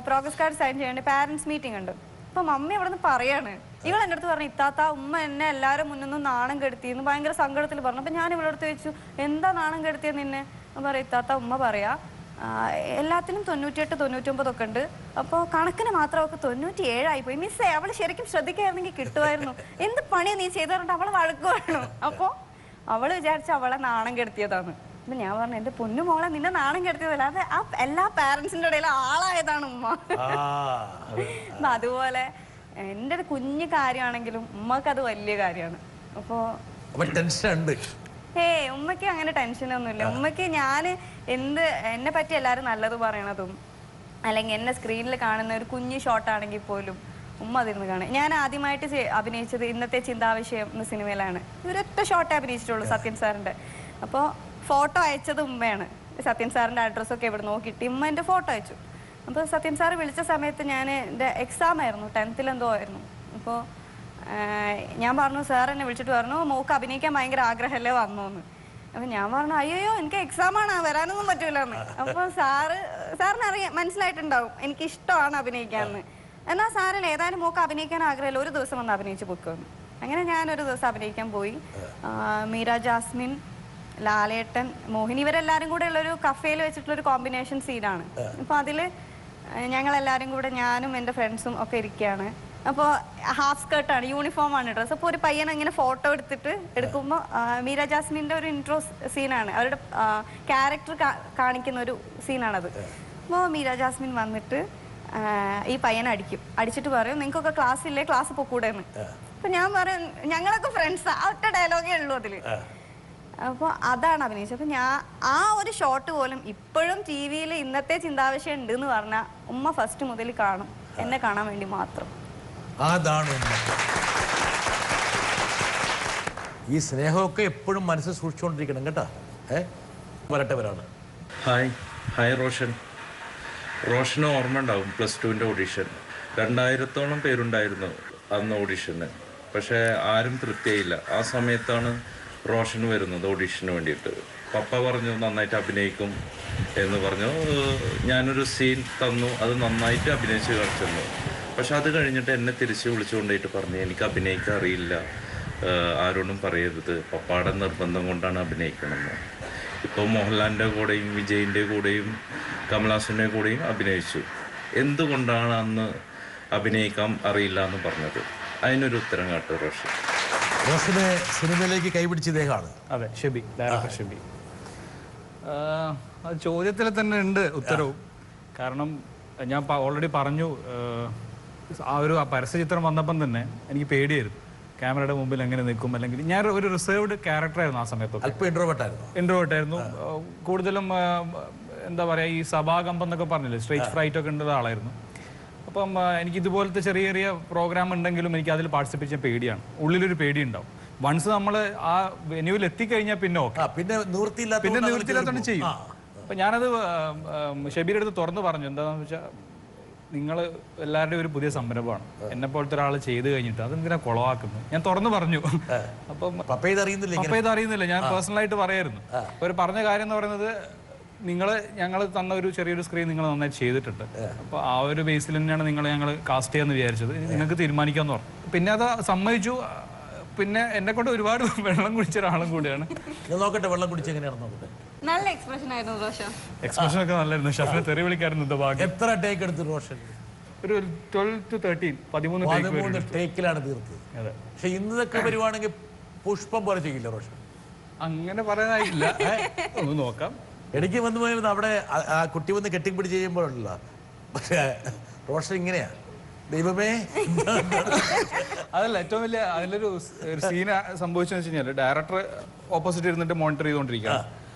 പ്രോഗ്രസ് കാർഡ് സൈൻ ചെയ്യേണ്ട പാരന്റ്സ് മീറ്റിംഗ് ഉണ്ട്. അപ്പൊ മമ്മി അവിടെ നിന്ന് പറയാണ്, ഇവൾ എൻ്റെ അടുത്ത് പറഞ്ഞു, ഇത്താത്ത ഉമ്മ എന്നെ എല്ലാവരും മുന്നൊന്നും നാണം കെടുത്തിന്ന് ഭയങ്കര സങ്കടത്തിൽ പറഞ്ഞു. അപ്പൊ ഞാൻ ഇവളടുത്ത് ചോദിച്ചു, എന്താ നാണം കെടുത്തിയത് നിന്നെ? പറയാം, ഇത്താത്ത ഉമ്മ പറയാ എല്ലാത്തിനും 98, 99 ഒക്കെ ഉണ്ട്. അപ്പോൾ കണക്കിന് മാത്രം അവൾക്ക് 97 ആയിപ്പോയി. മിസ്സേ, അവള് ശരിക്കും ശ്രദ്ധിക്കായിരുന്നെങ്കിൽ കിട്ടുമായിരുന്നു. എന്ത് പണിയാ നീ ചെയ്തു പറഞ്ഞിട്ട് അവളെ വഴക്ക് വേണം. അപ്പോൾ അവള് വിചാരിച്ച അവളെ നാണം കെടുത്തിയതാണ്. അപ്പൊ ഞാൻ പറഞ്ഞു, എന്റെ പൊന്നു മോളെ, നിന്നെ നാണം കെടുത്തിയതല്ല, അത് ആ എല്ലാ പാരന്റ്സിന്റെ ഇടയിൽ ആളായതാണ് ഉമ്മ. അതുപോലെ എന്റെ ഒരു കുഞ്ഞു കാര്യമാണെങ്കിലും ഉമ്മക്ക് അത് വലിയ കാര്യമാണ്. അപ്പോ ഉമ്മയ്ക്ക് അങ്ങനെ ടെൻഷനൊന്നുമില്ല. ഉമ്മയ്ക്ക് ഞാൻ എന്നെ പറ്റി എല്ലാവരും നല്ലത് പറയണതും അല്ലെങ്കിൽ എന്നെ സ്ക്രീനിൽ കാണുന്ന ഒരു കുഞ്ഞു ഷോട്ടാണെങ്കിൽ പോലും ഉമ്മ അതിരുന്ന് കാണും. ഞാൻ ആദ്യമായിട്ട് അഭിനയിച്ചത് ഇന്നത്തെ ചിന്താവിഷയം എന്ന സിനിമയിലാണ്. ഒരൊറ്റ ഷോട്ടേ അഭിനയിച്ചിട്ടുള്ളൂ, സത്യൻ സാറിന്റെ. അപ്പോൾ ഫോട്ടോ അയച്ചത് ഉമ്മയാണ്. സത്യൻ സാറിന്റെ അഡ്രസ്സൊക്കെ എവിടെ നോക്കിയിട്ട് ഉമ്മ എൻ്റെ ഫോട്ടോ അയച്ചു. അപ്പോൾ സത്യൻ സാറ് വിളിച്ച സമയത്ത് എൻ്റെ എക്സാം ആയിരുന്നു, 10th എന്തോ ആയിരുന്നു. അപ്പോൾ ഞാൻ പറഞ്ഞു, സാർ എന്നെ വിളിച്ചിട്ട് പറഞ്ഞു, മോക്ക് അഭിനയിക്കാൻ ഭയങ്കര ആഗ്രഹമല്ലേ വന്നോന്ന്. അപ്പൊ ഞാൻ പറഞ്ഞു, അയ്യോ എനിക്ക് എക്സാമാണ്, വരാനൊന്നും പറ്റൂലെന്ന്. അപ്പൊ സാറിന് മനസ്സിലായിട്ടുണ്ടാവും എനിക്ക് ഇഷ്ടമാണ് അഭിനയിക്കാന്ന്. എന്നാൽ സാറിൽ ഏതായാലും മോക്ക് അഭിനയിക്കാൻ ആഗ്രഹമില്ല, ഒരു ദിവസം വന്ന് അഭിനയിച്ച് പൊയ്ക്കോന്നു. അങ്ങനെ ഞാനൊരു ദിവസം അഭിനയിക്കാൻ പോയി. മീര ജാസ്മിൻ, ലാലേട്ടൻ, മോഹിനി ഇവരെല്ലാരും കൂടെ ഉള്ളൊരു കഫേയിൽ വെച്ചിട്ടുള്ളൊരു കോമ്പിനേഷൻ സീനാണ്. അപ്പോൾ അതിൽ ഞങ്ങളെല്ലാവരും കൂടെ, ഞാനും എൻ്റെ ഫ്രണ്ട്സും ഒക്കെ ഇരിക്കുകയാണ്. അപ്പോൾ ഹാഫ് സ്കേർട്ടാണ്, യൂണിഫോമാണ് ഡ്രസ്സ്. അപ്പോൾ ഒരു പയ്യനെ ഇങ്ങനെ ഫോട്ടോ എടുക്കുമ്പോൾ മീര ജാസ്മിൻ്റെ ഒരു ഇൻട്രോ സീനാണ്, അവരുടെ ക്യാരക്ടർ കാണിക്കുന്ന ഒരു സീനാണത്. അപ്പോൾ മീര ജാസ്മിൻ വന്നിട്ട് ഈ പയ്യനെ അടിച്ചിട്ട് പറയും, നിങ്ങൾക്കൊക്കെ ക്ലാസ് ഇല്ലേ, ക്ലാസ് പൊക്കൂടെ എന്ന്. അപ്പം ഞാൻ പറയും, ഞങ്ങളൊക്കെ ഫ്രണ്ട്സാണ്, ഒറ്റ ഡയലോഗേ ഉള്ളൂ അതിൽ. അപ്പോൾ അതാണ് അഭിനയിച്ചത്. അപ്പം ഞാൻ ആ ഒരു ഷോട്ട് പോലും ഇപ്പോഴും ടി വിയിൽ ഇന്നത്തെ ചിന്താവിഷയം ഉണ്ട് എന്ന് പറഞ്ഞാൽ ഉമ്മ ഫസ്റ്റ് മുതൽ കാണും, എന്നെ കാണാൻ വേണ്ടി മാത്രം. അതാണ് ഈ സ്നേഹമൊക്കെ എപ്പോഴും മനസ്സിൽ സൂക്ഷിച്ചുകൊണ്ടിരിക്കണം കേട്ടോ. വരട്ടെവരാണ്. ഹായ് റോഷന് ഓർമ്മ ഉണ്ടാവും +2 ഓഡിഷൻ. 2000-ഓളം പേരുണ്ടായിരുന്നു അന്ന് ഓഡിഷന്. പക്ഷേ ആരും തൃപ്തിയായില്ല. ആ സമയത്താണ് റോഷൻ വരുന്നത് ഓഡിഷന് വേണ്ടിയിട്ട്. പപ്പ പറഞ്ഞു നന്നായിട്ട് അഭിനയിക്കും എന്ന് പറഞ്ഞു. ഞാനൊരു സീൻ തന്നു, അത് നന്നായിട്ട് അഭിനയിച്ച് കാണിച്ചു. പക്ഷെ അത് കഴിഞ്ഞിട്ട് എന്നെ തിരിച്ച് വിളിച്ചുകൊണ്ടിട്ട് പറഞ്ഞു, എനിക്ക് അഭിനയിക്കാൻ അറിയില്ല, ആരോടും പറയരുത്, പപ്പാടെ നിർബന്ധം കൊണ്ടാണ് അഭിനയിക്കണമെന്ന്. ഇപ്പോൾ മോഹൻലാലിൻ്റെ കൂടെയും വിജയിൻ്റെ കൂടെയും കമലഹാസൻ്റെ കൂടെയും അഭിനയിച്ചു. എന്തുകൊണ്ടാണ് അന്ന് അഭിനയിക്കാൻ അറിയില്ല എന്ന് പറഞ്ഞത്? അതിനൊരു ഉത്തരം കാട്ടും റോഷനെ സിനിമയിലേക്ക് കൈപിടിച്ച ഇദ്ദേഹമാണ്. അതെ, ഷെബി, ഡയറക്ടർ ഷെബി. അത് ചോദ്യത്തിൽ തന്നെ ഉണ്ട് ഉത്തരവും. കാരണം ഞാൻ ഓൾറെഡി പറഞ്ഞു, ആ പരസ്യചിത്രം വന്നപ്പം തന്നെ എനിക്ക് പേടിയായിരുന്നു ക്യാമറയുടെ മുമ്പിൽ എങ്ങനെ നിൽക്കും. അല്ലെങ്കിൽ ഞാൻ ഒരു റിസർവ്ഡ് ക്യാരക്ടറായിരുന്നു ആ സമയത്തൊക്കെ. ഇൻട്രോവേർട്ട് ആയിരുന്നു. കൂടുതലും എന്താ പറയുക, ഈ സഭാകമ്പം എന്നൊക്കെ പറഞ്ഞില്ലേ, സ്റ്റേജ് ഫ്രൈറ്റ് ഒക്കെ ഉള്ള ആളായിരുന്നു. അപ്പം എനിക്ക് ഇതുപോലത്തെ ചെറിയ ചെറിയ പ്രോഗ്രാം ഉണ്ടെങ്കിലും എനിക്ക് അതിൽ പാർട്ടിസിപ്പേറ്റ് ചെയ്യാൻ പേടിയാണ്. ഉള്ളിലൊരു പേടി ഉണ്ടാവും. വൺസ് നമ്മൾ ആ വെന്യൂവിൽ എത്തിക്കഴിഞ്ഞാൽ പിന്നെ ഓക്കെ, പിന്നെ നിവൃത്തിയില്ലാത്തോണ്ട് ചെയ്യും. അപ്പം ഞാനത് ഷെബീരുടെ അടുത്ത് തുറന്ന് പറഞ്ഞു. എന്താണെന്ന് വെച്ചാൽ, നിങ്ങൾ എല്ലാവരുടെയും ഒരു പുതിയ സംരംഭമാണ്, എന്നെ പോലത്തെ ഒരാൾ ചെയ്ത് കഴിഞ്ഞിട്ട് അതെന്തിനാ കുളവാക്കുന്നത്, ഞാൻ തുറന്ന് പറഞ്ഞു. അപ്പം പപ്പ ഇത് അറിയുന്നില്ല, ഞാൻ പേഴ്സണലായിട്ട് പറയായിരുന്നു. അപ്പോൾ ഒരു പറഞ്ഞ കാര്യം എന്ന് പറയുന്നത്, ഞങ്ങൾ തന്ന ഒരു ചെറിയൊരു സ്ക്രീൻ നിങ്ങൾ നന്നായിട്ട് ചെയ്തിട്ടുണ്ട്, അപ്പോൾ ആ ഒരു ബേസിൽ തന്നെയാണ് ഞങ്ങൾ കാസ്റ്റ് ചെയ്യാന്ന് വിചാരിച്ചത്, നിങ്ങൾക്ക് തീരുമാനിക്കാമെന്ന് പറഞ്ഞു. പിന്നെ അത് സമ്മതിച്ചു. പിന്നെ എന്നെ കൊണ്ട് ഒരുപാട് വെള്ളം കുടിച്ച ഒരാളും കൂടിയാണ്. നോക്കട്ടെ, വെള്ളം കുടിച്ച് എങ്ങനെയാണെന്ന് നോക്കട്ടെ. നല്ല എക്സ്പ്രഷൻ ആയിരുന്നു റോഷൻ. എക്സ്പ്രഷൻ ഒക്കെ നല്ലായിരുന്നു. ഷഫിനെ തെറി വിളിക്കായിരുന്നു. ഭാഗ്യം. എത്ര ടേക്ക് എടുത്തു റോഷൻ? ഒരു 12 to 13 ടേക്കിലാണ് തീർത്തത്. പക്ഷെ ഇന്നതൊക്കെ വരുവാണെങ്കിൽ പുഷ്പം പോലെ ചെയ്യില്ല റോഷൻ. അങ്ങനെ പറയാനായില്ല, ഒന്ന് നോക്കാം. എനിക്ക് വന്നു പോയത് അവിടെ ആ കുട്ടി വന്ന് കെട്ടിപ്പിടിച്ച് ചെയ്യുമ്പോഴല്ല. പക്ഷെ റോഷൻ ഇങ്ങനെയാ, ദൈവമേ. അതല്ല ഏറ്റവും വലിയ അതിലൊരു സീൻ സംഭവിച്ചെന്ന് വെച്ച് കഴിഞ്ഞാൽ, ഡയറക്ടർ ഓപ്പോസിറ്റ് ഇരുന്നിട്ട് മോണിറ്റർ ചെയ്തുകൊണ്ടിരിക്കുകയാണ്.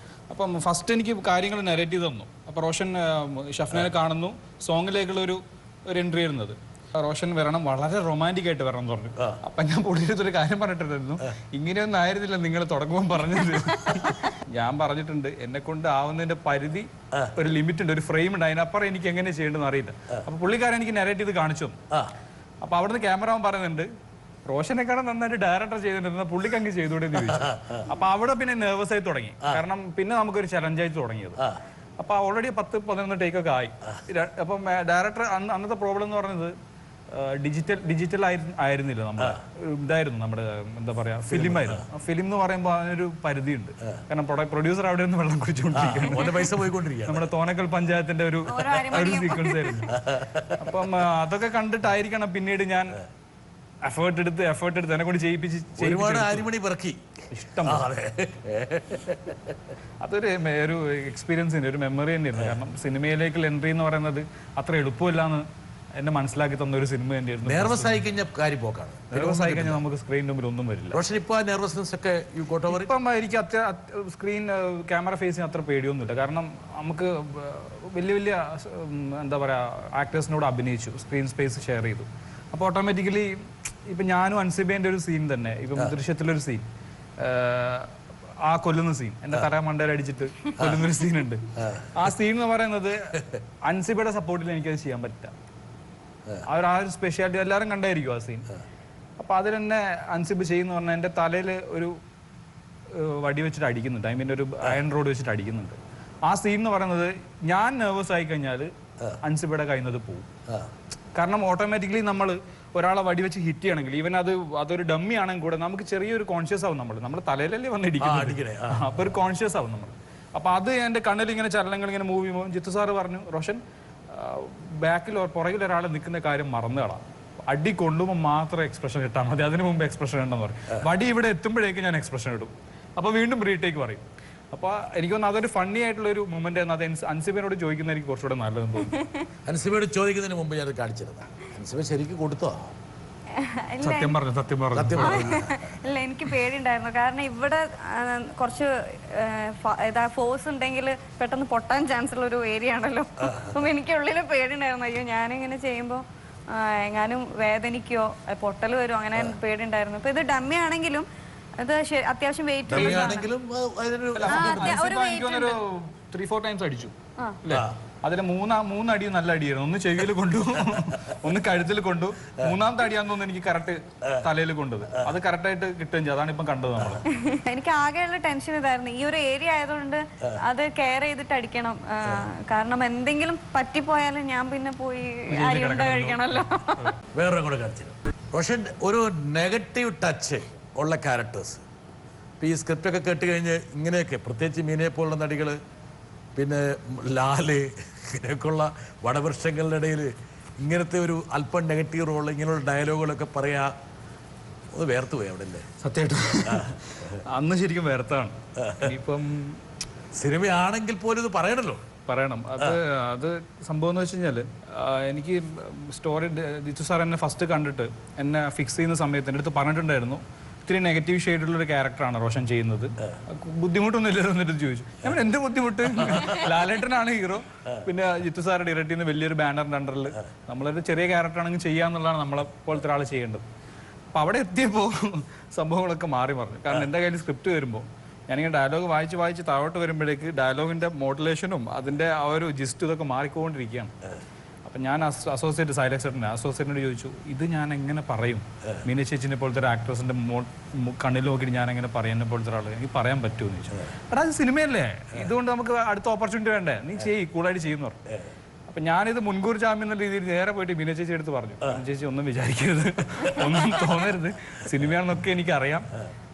അപ്പം ഫസ്റ്റ് എനിക്ക് കാര്യങ്ങൾ നെറേറ്റ് തന്നു. അപ്പോൾ റോഷൻ ഷഫ്നെ കാണുന്നു, സോങ്ങിലേക്കുള്ള ഒരു എൻട്രി വരുന്നത്. റോഷൻ വരണം, വളരെ റൊമാൻറ്റിക് ആയിട്ട് വരണം എന്ന് പറഞ്ഞു. അപ്പം ഞാൻ പുള്ളിയൊരു കാര്യം പറഞ്ഞിട്ടുണ്ടായിരുന്നു, ഇങ്ങനെയൊന്നും ആയിരുന്നില്ല നിങ്ങൾ തുടങ്ങുമ്പോൾ പറഞ്ഞത്. ഞാൻ പറഞ്ഞിട്ടുണ്ട്, എന്നെ കൊണ്ട് ആവുന്നതിന്റെ പരിധി, ഒരു ലിമിറ്റ് ഉണ്ട്, ഒരു ഫ്രെയിം ഉണ്ട്, അതിനപ്പുറം എനിക്ക് എങ്ങനെ ചെയ്യേണ്ടതെന്ന് അറിയില്ല. അപ്പൊ പുള്ളിക്കാരൻ എനിക്ക് നെറേറ്റ് ചെയ്ത് കാണിച്ചു തന്നു. അപ്പൊ അവിടുന്ന് ക്യാമറമാൻ പറയുന്നുണ്ട്, റോഷനെക്കാളും നന്നായിട്ട് ഡയറക്ടർ ചെയ്തിട്ടുണ്ടെന്ന് പുള്ളിക്ക് അങ്ങ് ചെയ്തുകൂടെ എന്ന് ചോദിച്ചു. അപ്പൊ അവിടെ പിന്നെ നെർവസ് ആയി തുടങ്ങി. കാരണം പിന്നെ നമുക്കൊരു ചലഞ്ചായി തുടങ്ങിയത്. അപ്പൊ ഓൾറെഡി 10-11 ടേക്കൊക്കെ ആയി. അപ്പം ഡയറക്ടർ അന്നത്തെ പ്രോബ്ലം എന്ന് പറയുന്നത്, ഡിജിറ്റൽ ആയിരുന്നില്ല, നമ്മുടെ ഇതായിരുന്നു, നമ്മുടെ എന്താ പറയാ, ഫിലിം ആയിരുന്നു. ഫിലിം എന്ന് പറയുമ്പോൾ അതിനൊരു പരിധിയുണ്ട്. കാരണം പ്രൊഡ്യൂസർ അവിടെ നിന്ന് വെള്ളം കുടിച്ചുകൊണ്ടിരിക്കുകയാണ്. നമ്മുടെ തോന്നക്കൽ പഞ്ചായത്തിന്റെ ഒരു സീക്വൻസ് ആയിരുന്നു. അപ്പം അതൊക്കെ കണ്ടിട്ടായിരിക്കണം പിന്നീട് ഞാൻ എഫേർട്ട് എടുത്ത് എന്നെ കൊണ്ട് ചെയ്യിപ്പിച്ച് ഇഷ്ടം. അതൊരു എക്സ്പീരിയൻസ്, ഒരു മെമ്മറി തന്നെയായിരുന്നു. കാരണം സിനിമയിലേക്കുള്ള എൻട്രി എന്ന് പറയുന്നത് അത്ര എളുപ്പമില്ലാന്ന് എന്നെ മനസ്സിലാക്കി തന്ന ഒരു സിനിമ തന്നെയായിരുന്നു. നെർവസ് ആയി കഴിഞ്ഞാൽ കാര്യം പോക്കാണ്. നെർവസ് ആയി കഴിഞ്ഞാൽ നമുക്ക് സ്ക്രീനിന് മുമ്പിൽ ഒന്നും വരില്ല. ഇപ്പം എനിക്ക് സ്ക്രീൻ ക്യാമറ ഫേസ് ചെയ്യാൻ അത്ര പേടിയൊന്നുമില്ല. കാരണം നമുക്ക് വലിയ വലിയ എന്താ പറയുക ആക്ടേഴ്സിനോട് അഭിനയിച്ചു, സ്ക്രീൻ സ്പേസ് ഷെയർ ചെയ്തു. അപ്പോൾ ഓട്ടോമാറ്റിക്കലി ഇപ്പം ഞാനും അൻസിബേൻ്റെ ഒരു സീൻ തന്നെ, ഇപ്പം ദൃശ്യത്തിലൊരു സീൻ, ആ കൊല്ലുന്ന സീൻ, എന്റെ തല മണ്ടയിൽ അടിച്ചിട്ട് കൊല്ലുന്നൊരു സീനുണ്ട്. ആ സീൻ എന്ന് പറയുന്നത് അൻസിബയുടെ സപ്പോർട്ടിൽ എനിക്കത് ചെയ്യാൻ പറ്റില്ല. ആ ഒരു സ്പെഷ്യാലിറ്റി എല്ലാവരും കണ്ടായിരിക്കും ആ സീൻ. അപ്പൊ അതിൽ തന്നെ അൻസിബ് ചെയ്യുന്ന പറഞ്ഞാൽ എൻ്റെ തലയിൽ ഒരു വടി വെച്ചിട്ട് അടിക്കുന്നുണ്ട്, ഐ മീൻ ഒരു അയൺ റോഡ് വെച്ചിട്ട് അടിക്കുന്നുണ്ട്. ആ സീൻ എന്ന് പറയുന്നത് ഞാൻ നെർവസ് ആയി കഴിഞ്ഞാൽ അൻസിബയുടെ കയ്യിൽ നിന്ന് പോകും. കാരണം ഓട്ടോമാറ്റിക്കലി നമ്മൾ ഒരാളെ വടിവെച്ച് ഹിറ്റ് ചെയ്യണമെങ്കിൽ ഈവൻ അതൊരു ഡമ്മി ആണെങ്കിൽ കൂടെ നമുക്ക് ചെറിയൊരു കോൺഷ്യസ് ആവും. നമ്മൾ തലയിലല്ലേ വന്ന് ഇടിക്കുന്നത്, അപ്പൊ ഒരു കോൺഷ്യസ് ആവും നമ്മൾ. അപ്പൊ അത് എന്റെ കണ്ണിൽ ഇങ്ങനെ ചലനങ്ങൾ ഇങ്ങനെ മൂവ് ചെയ്യുമ്പോൾ ജിത്തു സാറ് പറഞ്ഞു, റോഷൻ ബാക്കിൽ പുറകിൽ ഒരാൾ നിൽക്കുന്ന കാര്യം മറന്നുകളാം, അടി കൊണ്ടുമ്പോൾ മാത്രം എക്സ്പ്രഷൻ ഇട്ടാൽ മതി, അതിന് മുമ്പ് എക്സ്പ്രഷൻ ഇടണമെന്ന് പറയും. വടി ഇവിടെ എത്തുമ്പോഴേക്കും ഞാൻ എക്സ്പ്രഷൻ ഇടും. അപ്പൊ വീണ്ടും റീടേക്ക് പറയും. അപ്പൊ എനിക്ക് തോന്നുന്നു അതൊരു ഫണ്ണി ആയിട്ടുള്ള ഒരു മൊമെന്റ് ആണ്. അത് അൻസിബയോട് ചോദിക്കുന്നതായിരിക്കും കുറച്ചുകൂടെ നല്ലതെന്ന് തോന്നുന്നു. അൻസിബയോട് ചോദിക്കുന്നതിന് മുമ്പ് ഞാൻ കാണിച്ചിരുന്നു. അൻസിബ ശരിക്കും കൊടുത്തോ? സത്യം പറഞ്ഞു. ഇല്ല, എനിക്ക് പേടിയുണ്ടായിരുന്നു. കാരണം ഇവിടെ കുറച്ച് ഫോഴ്സ് ഉണ്ടെങ്കിൽ പെട്ടെന്ന് പൊട്ടാൻ ചാൻസ് ഉള്ള ഒരു ഏരിയ ആണല്ലോ. അപ്പം എനിക്ക് ഉള്ളിൽ പേടിയുണ്ടായിരുന്നു, അയ്യോ ഞാനിങ്ങനെ ചെയ്യുമ്പോൾ എങ്ങാനും വേദനിക്കോ പൊട്ടൽ വരുമോ, അങ്ങനെ പേടിയുണ്ടായിരുന്നു. ഇപ്പൊ ഇത് ഡമ്മി ആണെങ്കിലും അത് അത്യാവശ്യം വെയിറ്റ് ആണെങ്കിലും 3-4 ടൈംസ് അടിച്ചു. അതിലെ മൂന്നടി നല്ല അടിയായിരുന്നു. ഒന്ന് ചെവിയിൽ കൊണ്ടു, ഒന്ന് കഴുത്തിൽ കൊണ്ടു, മൂന്നാമത്തെ അടിയാന്ന് തോന്നുന്നു എനിക്ക് കറക്റ്റ് തലയിൽ കൊണ്ടത്. അത് കറക്റ്റായിട്ട് കിട്ടുകയും ചെയ്തു. അതാണ് ഇപ്പം കണ്ടത് നമ്മൾ. എനിക്ക് ആകെയുള്ള ടെൻഷൻ ഇതായിരുന്നു, ഈ ഒരു ഏരിയ ആയതുകൊണ്ട് അത് കെയർ ചെയ്തിട്ട് അടിക്കണം. കാരണം എന്തെങ്കിലും പറ്റിപ്പോയാലും ഞാൻ പിന്നെ പോയി അരിയുണ്ട കഴിക്കണമല്ലോ. വേറെ കൂടെ കാണിച്ചു. പക്ഷെ ഒരു നെഗറ്റീവ് ടച്ച് ഉള്ള ക്യാരക്ടേഴ്സ് ഇപ്പം ഈ സ്ക്രിപ്റ്റൊക്കെ കേട്ട് കഴിഞ്ഞ് ഇങ്ങനെയൊക്കെ, പ്രത്യേകിച്ച് മീനയെ പോലുള്ള നടികൾ, പിന്നെ ലാല്, ഇങ്ങനെയൊക്കെയുള്ള വടവൃക്ഷങ്ങളുടെ ഇടയിൽ ഇങ്ങനത്തെ ഒരു അല്പം നെഗറ്റീവ് റോൾ, ഇങ്ങനെയുള്ള ഡയലോഗുകളൊക്കെ പറയാ, ഒന്ന് വേർത്ത് പോയി അവിടെ അല്ലേ? സത്യമായിട്ടും അന്ന് ശരിക്കും വേർത്താണ്. ഇപ്പം സിനിമയാണെങ്കിൽ പോലും ഇത് പറയണല്ലോ, പറയണം. അത് സംഭവം എന്ന് വെച്ച് കഴിഞ്ഞാൽ എനിക്ക് സ്റ്റോറി ജിത്തു സാർ എന്നെ ഫസ്റ്റ് കണ്ടിട്ട് എന്നെ ഫിക്സ് ചെയ്യുന്ന സമയത്ത് എൻ്റെ അടുത്ത് പറഞ്ഞിട്ടുണ്ടായിരുന്നു, ഇത്തിരി നെഗറ്റീവ് ഷെയ്ഡുള്ളൊരു ക്യാരക്ടറാണ് റോഷൻ ചെയ്യുന്നത്, ബുദ്ധിമുട്ടൊന്നും ഇല്ലല്ലോ എന്നിട്ട് ചോദിച്ചു. ഞാൻ എന്ത് ബുദ്ധിമുട്ട്, ലാലേട്ടനാണ് ഹീറോ, പിന്നെ ജിത്തു സാറ് ഡയറക്റ്റ് ചെയ്യുന്ന വലിയൊരു ബാനറിൻ്റെ അണ്ടറിൽ നമ്മളൊരു ചെറിയ ക്യാരക്ടറാണെങ്കിൽ ചെയ്യാന്നുള്ളതാണ് നമ്മളെ പോലത്തെ ഒരാൾ ചെയ്യേണ്ടത്. അപ്പോൾ അവിടെ എത്തിയപ്പോൾ സംഭവങ്ങളൊക്കെ മാറി മറിഞ്ഞു. കാരണം എൻ്റെ കയ്യിൽ സ്ക്രിപ്റ്റ് വരുമ്പോൾ ഞാനിങ്ങനെ ഡയലോഗ് വായിച്ച് താഴോട്ട് വരുമ്പോഴേക്ക് ഡയലോഗിൻ്റെ മോഡുലേഷനും അതിൻ്റെ ആ ഒരു ജിസ്റ്റ് ഇതൊക്കെ മാറിക്കൊണ്ടിരിക്കുകയാണ്. അപ്പം ഞാൻ അസോസിയേറ്റ് അസോസിയേറ്റിനോട് ചോദിച്ചു, ഇത് ഞാൻ എങ്ങനെ പറയും? മീന ചേച്ചിനെ പോലത്തെ ഒരു ആക്ട്രസിൻ്റെ കണ്ണിൽ നോക്കിയിട്ട് ഞാൻ എങ്ങനെ പറയുന്ന പോലത്തെ ഒരാൾ എനിക്ക് പറയാൻ പറ്റുമോ എന്ന് ചോദിച്ചു. എടാ അത് സിനിമയല്ലേ, ഇതുകൊണ്ട് നമുക്ക് അടുത്ത ഓപ്പർച്യൂണിറ്റി വേണ്ടേ, നീ കൂളായിട്ട് ചെയ്യുന്നു പറഞ്ഞു. അപ്പം ഞാനിത് മുൻകൂർ ജാമ്യം എന്ന രീതിയിൽ നേരെ പോയിട്ട് മീന ചേച്ചി എടുത്ത് പറഞ്ഞു, മീന ചേച്ചി ഒന്നും വിചാരിക്കരുത്, ഒന്നും തോന്നരുത്, സിനിമയാണെന്നൊക്കെ എനിക്കറിയാം,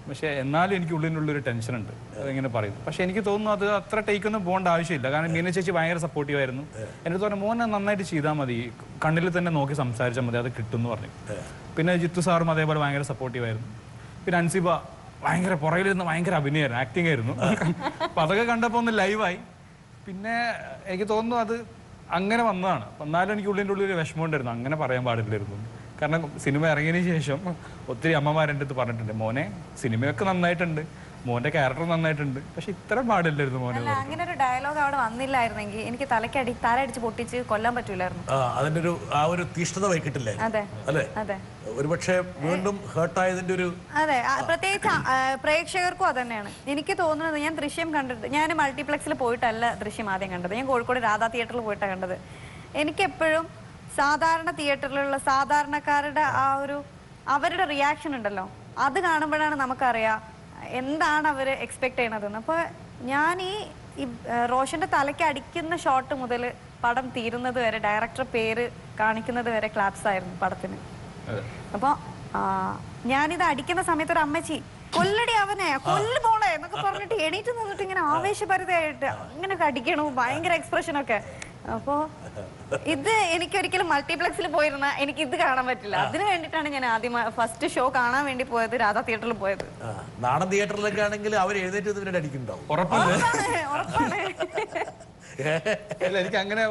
പക്ഷേ എന്നാലും എനിക്ക് ഉള്ളിനുള്ളൊരു ടെൻഷനുണ്ട്, അതെങ്ങനെ പറയുന്നു. പക്ഷെ എനിക്ക് തോന്നുന്നു അത് അത്ര ടേക്കൊന്നും പോകേണ്ട ആവശ്യമില്ല. കാരണം മീന ചേച്ചി ഭയങ്കര സപ്പോർട്ടീവായിരുന്നു. എൻ്റെ തോന്നുന്നു മോനെ നന്നായിട്ട് ചെയ്താൽ മതി, കണ്ണിൽ തന്നെ നോക്കി സംസാരിച്ചാൽ മതി, അത് കിട്ടുമെന്ന് പറഞ്ഞു. പിന്നെ ജിത്തു സാറും അതേപോലെ ഭയങ്കര സപ്പോർട്ടീവായിരുന്നു. പിന്നെ അൻസിബ ഭയങ്കര പുറകിലിരുന്ന് ഭയങ്കര അഭിനയമായിരുന്നു, ആക്ടിങ് ആയിരുന്നു. അപ്പം അതൊക്കെ കണ്ടപ്പോൾ ഒന്ന് ലൈവായി. പിന്നെ എനിക്ക് തോന്നുന്നു അത് അങ്ങനെ വന്നതാണ്. എന്നാലും എനിക്ക് ഉള്ളിൻ്റെ ഉള്ളിൽ വിഷമം ഉണ്ടായിരുന്നു, അങ്ങനെ പറയാൻ പാടില്ലായിരുന്നു. കാരണം സിനിമ ഇറങ്ങിയതിന് ശേഷം ഒത്തിരി അമ്മമാരെൻ്റെ അടുത്ത് പറഞ്ഞിട്ടുണ്ട്, മോനെ സിനിമയൊക്കെ നന്നായിട്ടുണ്ട്, മോന്റെ ക്യാരക്ടർ നന്നായിട്ടുണ്ട്, പക്ഷെ ഇത്ര പാടില്ലായിരുന്നു മോനെ. അങ്ങനെ ഒരു ഡയലോഗ് അവിടെ വന്നില്ലായിരുന്നെങ്കിൽ എനിക്ക് തലയടിച്ച് പൊട്ടിച്ച് കൊല്ലാൻ പറ്റൂലായിരുന്നു. അതിന്റെ ഒരു തീഷ്ണത വൈകിട്ടില്ലായിരുന്നു അല്ലേ? ഒരുപക്ഷെ വീണ്ടും ഹേർട്ടായതിന്റെ ഒരു അതെ, പ്രത്യേകിച്ച് പ്രേക്ഷകർക്കും അത് തന്നെയാണ് എനിക്ക് തോന്നുന്നത്. ഞാൻ ദൃശ്യം കണ്ടിട്ട്, ഞാൻ മൾട്ടിപ്ലക്സിൽ പോയിട്ടല്ല ദൃശ്യം ആദ്യം കണ്ടത്, ഞാൻ കോഴിക്കോട് രാധാ തിയേറ്ററിൽ പോയിട്ടാണ് കണ്ടത്. എനിക്കെപ്പോഴും സാധാരണ തിയേറ്ററിലുള്ള സാധാരണക്കാരുടെ അവരുടെ റിയാക്ഷൻ ഉണ്ടല്ലോ, അത് കാണുമ്പോഴാണ് നമുക്കറിയാം എന്താണ് അവർ എക്സ്പെക്ട് ചെയ്യണതെന്ന്. അപ്പോൾ ഞാൻ ഈ റോഷന്റെ തലയ്ക്ക് അടിക്കുന്ന ഷോട്ട് മുതൽ പടം തീരുന്നത് വരെ, ഡയറക്ടർ പേര് കാണിക്കുന്നത് വരെ ക്ലാപ്സ് ആയിരുന്നു പടത്തിന്. അപ്പോൾ ഞാനിത് അടിക്കുന്ന സമയത്ത് ഒരു അമ്മച്ചി കൊല്ലടി അവനെ കൊല്ലു പോളെ എന്നൊക്കെ പറഞ്ഞിട്ട് എണീറ്റ് നിന്നിട്ട് ഇങ്ങനെ ആവേശഭരിതയായിട്ട് ഇങ്ങനെയൊക്കെ അടിക്കണു, ഭയങ്കര എക്സ്പ്രഷനൊക്കെ. അപ്പോ ഇത് എനിക്കൊരിക്കലും മൾട്ടിപ്ലക്സിൽ പോയിരുന്ന എനിക്ക് ഇത് കാണാൻ പറ്റില്ല. അതിന് വേണ്ടിയിട്ടാണ് ഞാൻ ആദ്യം ഫസ്റ്റ് ഷോ കാണാൻ വേണ്ടി പോയത്, രാധാ തിയേറ്ററിൽ പോയത്. നാടൻ തിയേറ്ററിലൊക്കെ ആണെങ്കിൽ അവർ എഴുന്നേറ്റ് അടിക്കുന്നുണ്ടാവും, ഉറപ്പാണ്. എനിക്ക് അങ്ങനെ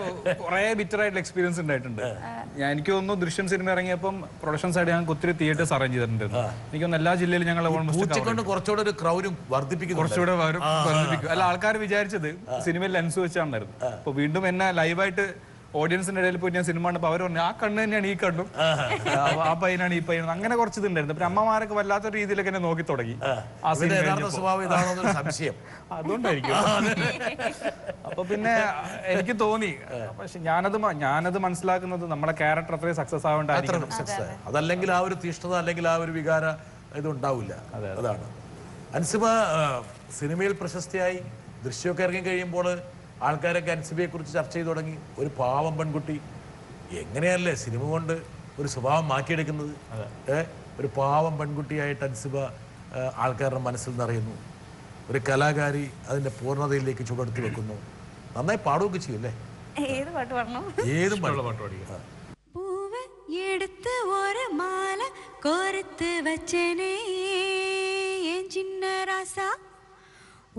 കുറെ ബിറ്ററായിട്ടുള്ള എക്സ്പീരിയൻസ് ഉണ്ടായിട്ടുണ്ട്. എനിക്ക് തോന്നുന്നു ദൃശ്യം സിനിമ ഇറങ്ങിയപ്പം പ്രൊഡക്ഷൻ സൈഡ് ഞങ്ങൾക്ക് ഒത്തിരി തിയേറ്റേഴ്സ് അറേഞ്ച് ചെയ്തിട്ടുണ്ട്. എനിക്ക് തോന്നുന്നു എല്ലാ ജില്ലയിലും ഞങ്ങൾ കുറച്ചുകൂടെ വർദ്ധിപ്പിക്കും. അല്ല, ആൾക്കാർ വിചാരിച്ചത് സിനിമയിൽ ലെൻസ് വെച്ചാണ്ടായിരുന്നു. അപ്പൊ വീണ്ടും എന്നെ ലൈവായിട്ട് ഓഡിയൻസിന്റെ ഇടയിൽ പോയി ഞാൻ സിനിമ കണ്ടപ്പോൾ അവർ പറഞ്ഞു, ആ കണ്ണ് തന്നെയാണ് ഈ കണ്ണും, ആ പയ്യനാണ് ഈ പയ്യനും, അങ്ങനെ കുറച്ച് ഇതുണ്ടായിരുന്നു. പിന്നെ അമ്മമാരൊക്കെ വല്ലാത്ത രീതിയിലൊക്കെ എന്നെ നോക്കി തുടങ്ങി. ആ സംശയം അതുകൊണ്ടായിരിക്കും. അപ്പൊ പിന്നെ എനിക്ക് തോന്നി, പക്ഷെ ഞാനത് മനസ്സിലാക്കുന്നത് നമ്മളെ ക്യാരക്ടർ അത്രയും സക്സസ് ആവേണ്ടായിരിക്കും. അതല്ലെങ്കിൽ ആ ഒരു തീഷ്ണത അല്ലെങ്കിൽ ആ ഒരു വികാര ഇത് ഉണ്ടാവില്ല. അതാണ്. അൻസിബ സിനിമയിൽ പ്രശസ്തിയായി ദൃശ്യമൊക്കെ ഇറങ്ങി കഴിയുമ്പോൾ ആൾക്കാരൊക്കെ അൻസിബയെ കുറിച്ച് ചർച്ച ചെയ്തു തുടങ്ങി. ഒരു പാവം പെൺകുട്ടി, എങ്ങനെയല്ലേ സിനിമ കൊണ്ട് ഒരു സ്വഭാവം മാറ്റിയെടുക്കുന്നത്. ഒരു പാവം പെൺകുട്ടിയായിട്ട് അൻസിബ ആൾക്കാരുടെ മനസ്സിൽ നിറയുന്നു. ഒരു കലാകാരി അതിന്റെ പൂർണ്ണതയിലേക്ക് ചുവടുത്തി വെക്കുന്നു. നന്നായി പാടുകയൊക്കെ ചെയ്യും അല്ലേ? ഏത് പാട്ട് പാടണം? ഏതും പാട്ട് പാടിക്കുക. பூவை எடுத்து ஒரு மாலை கோர்த்து வச்சனே என் சின்ன ராசா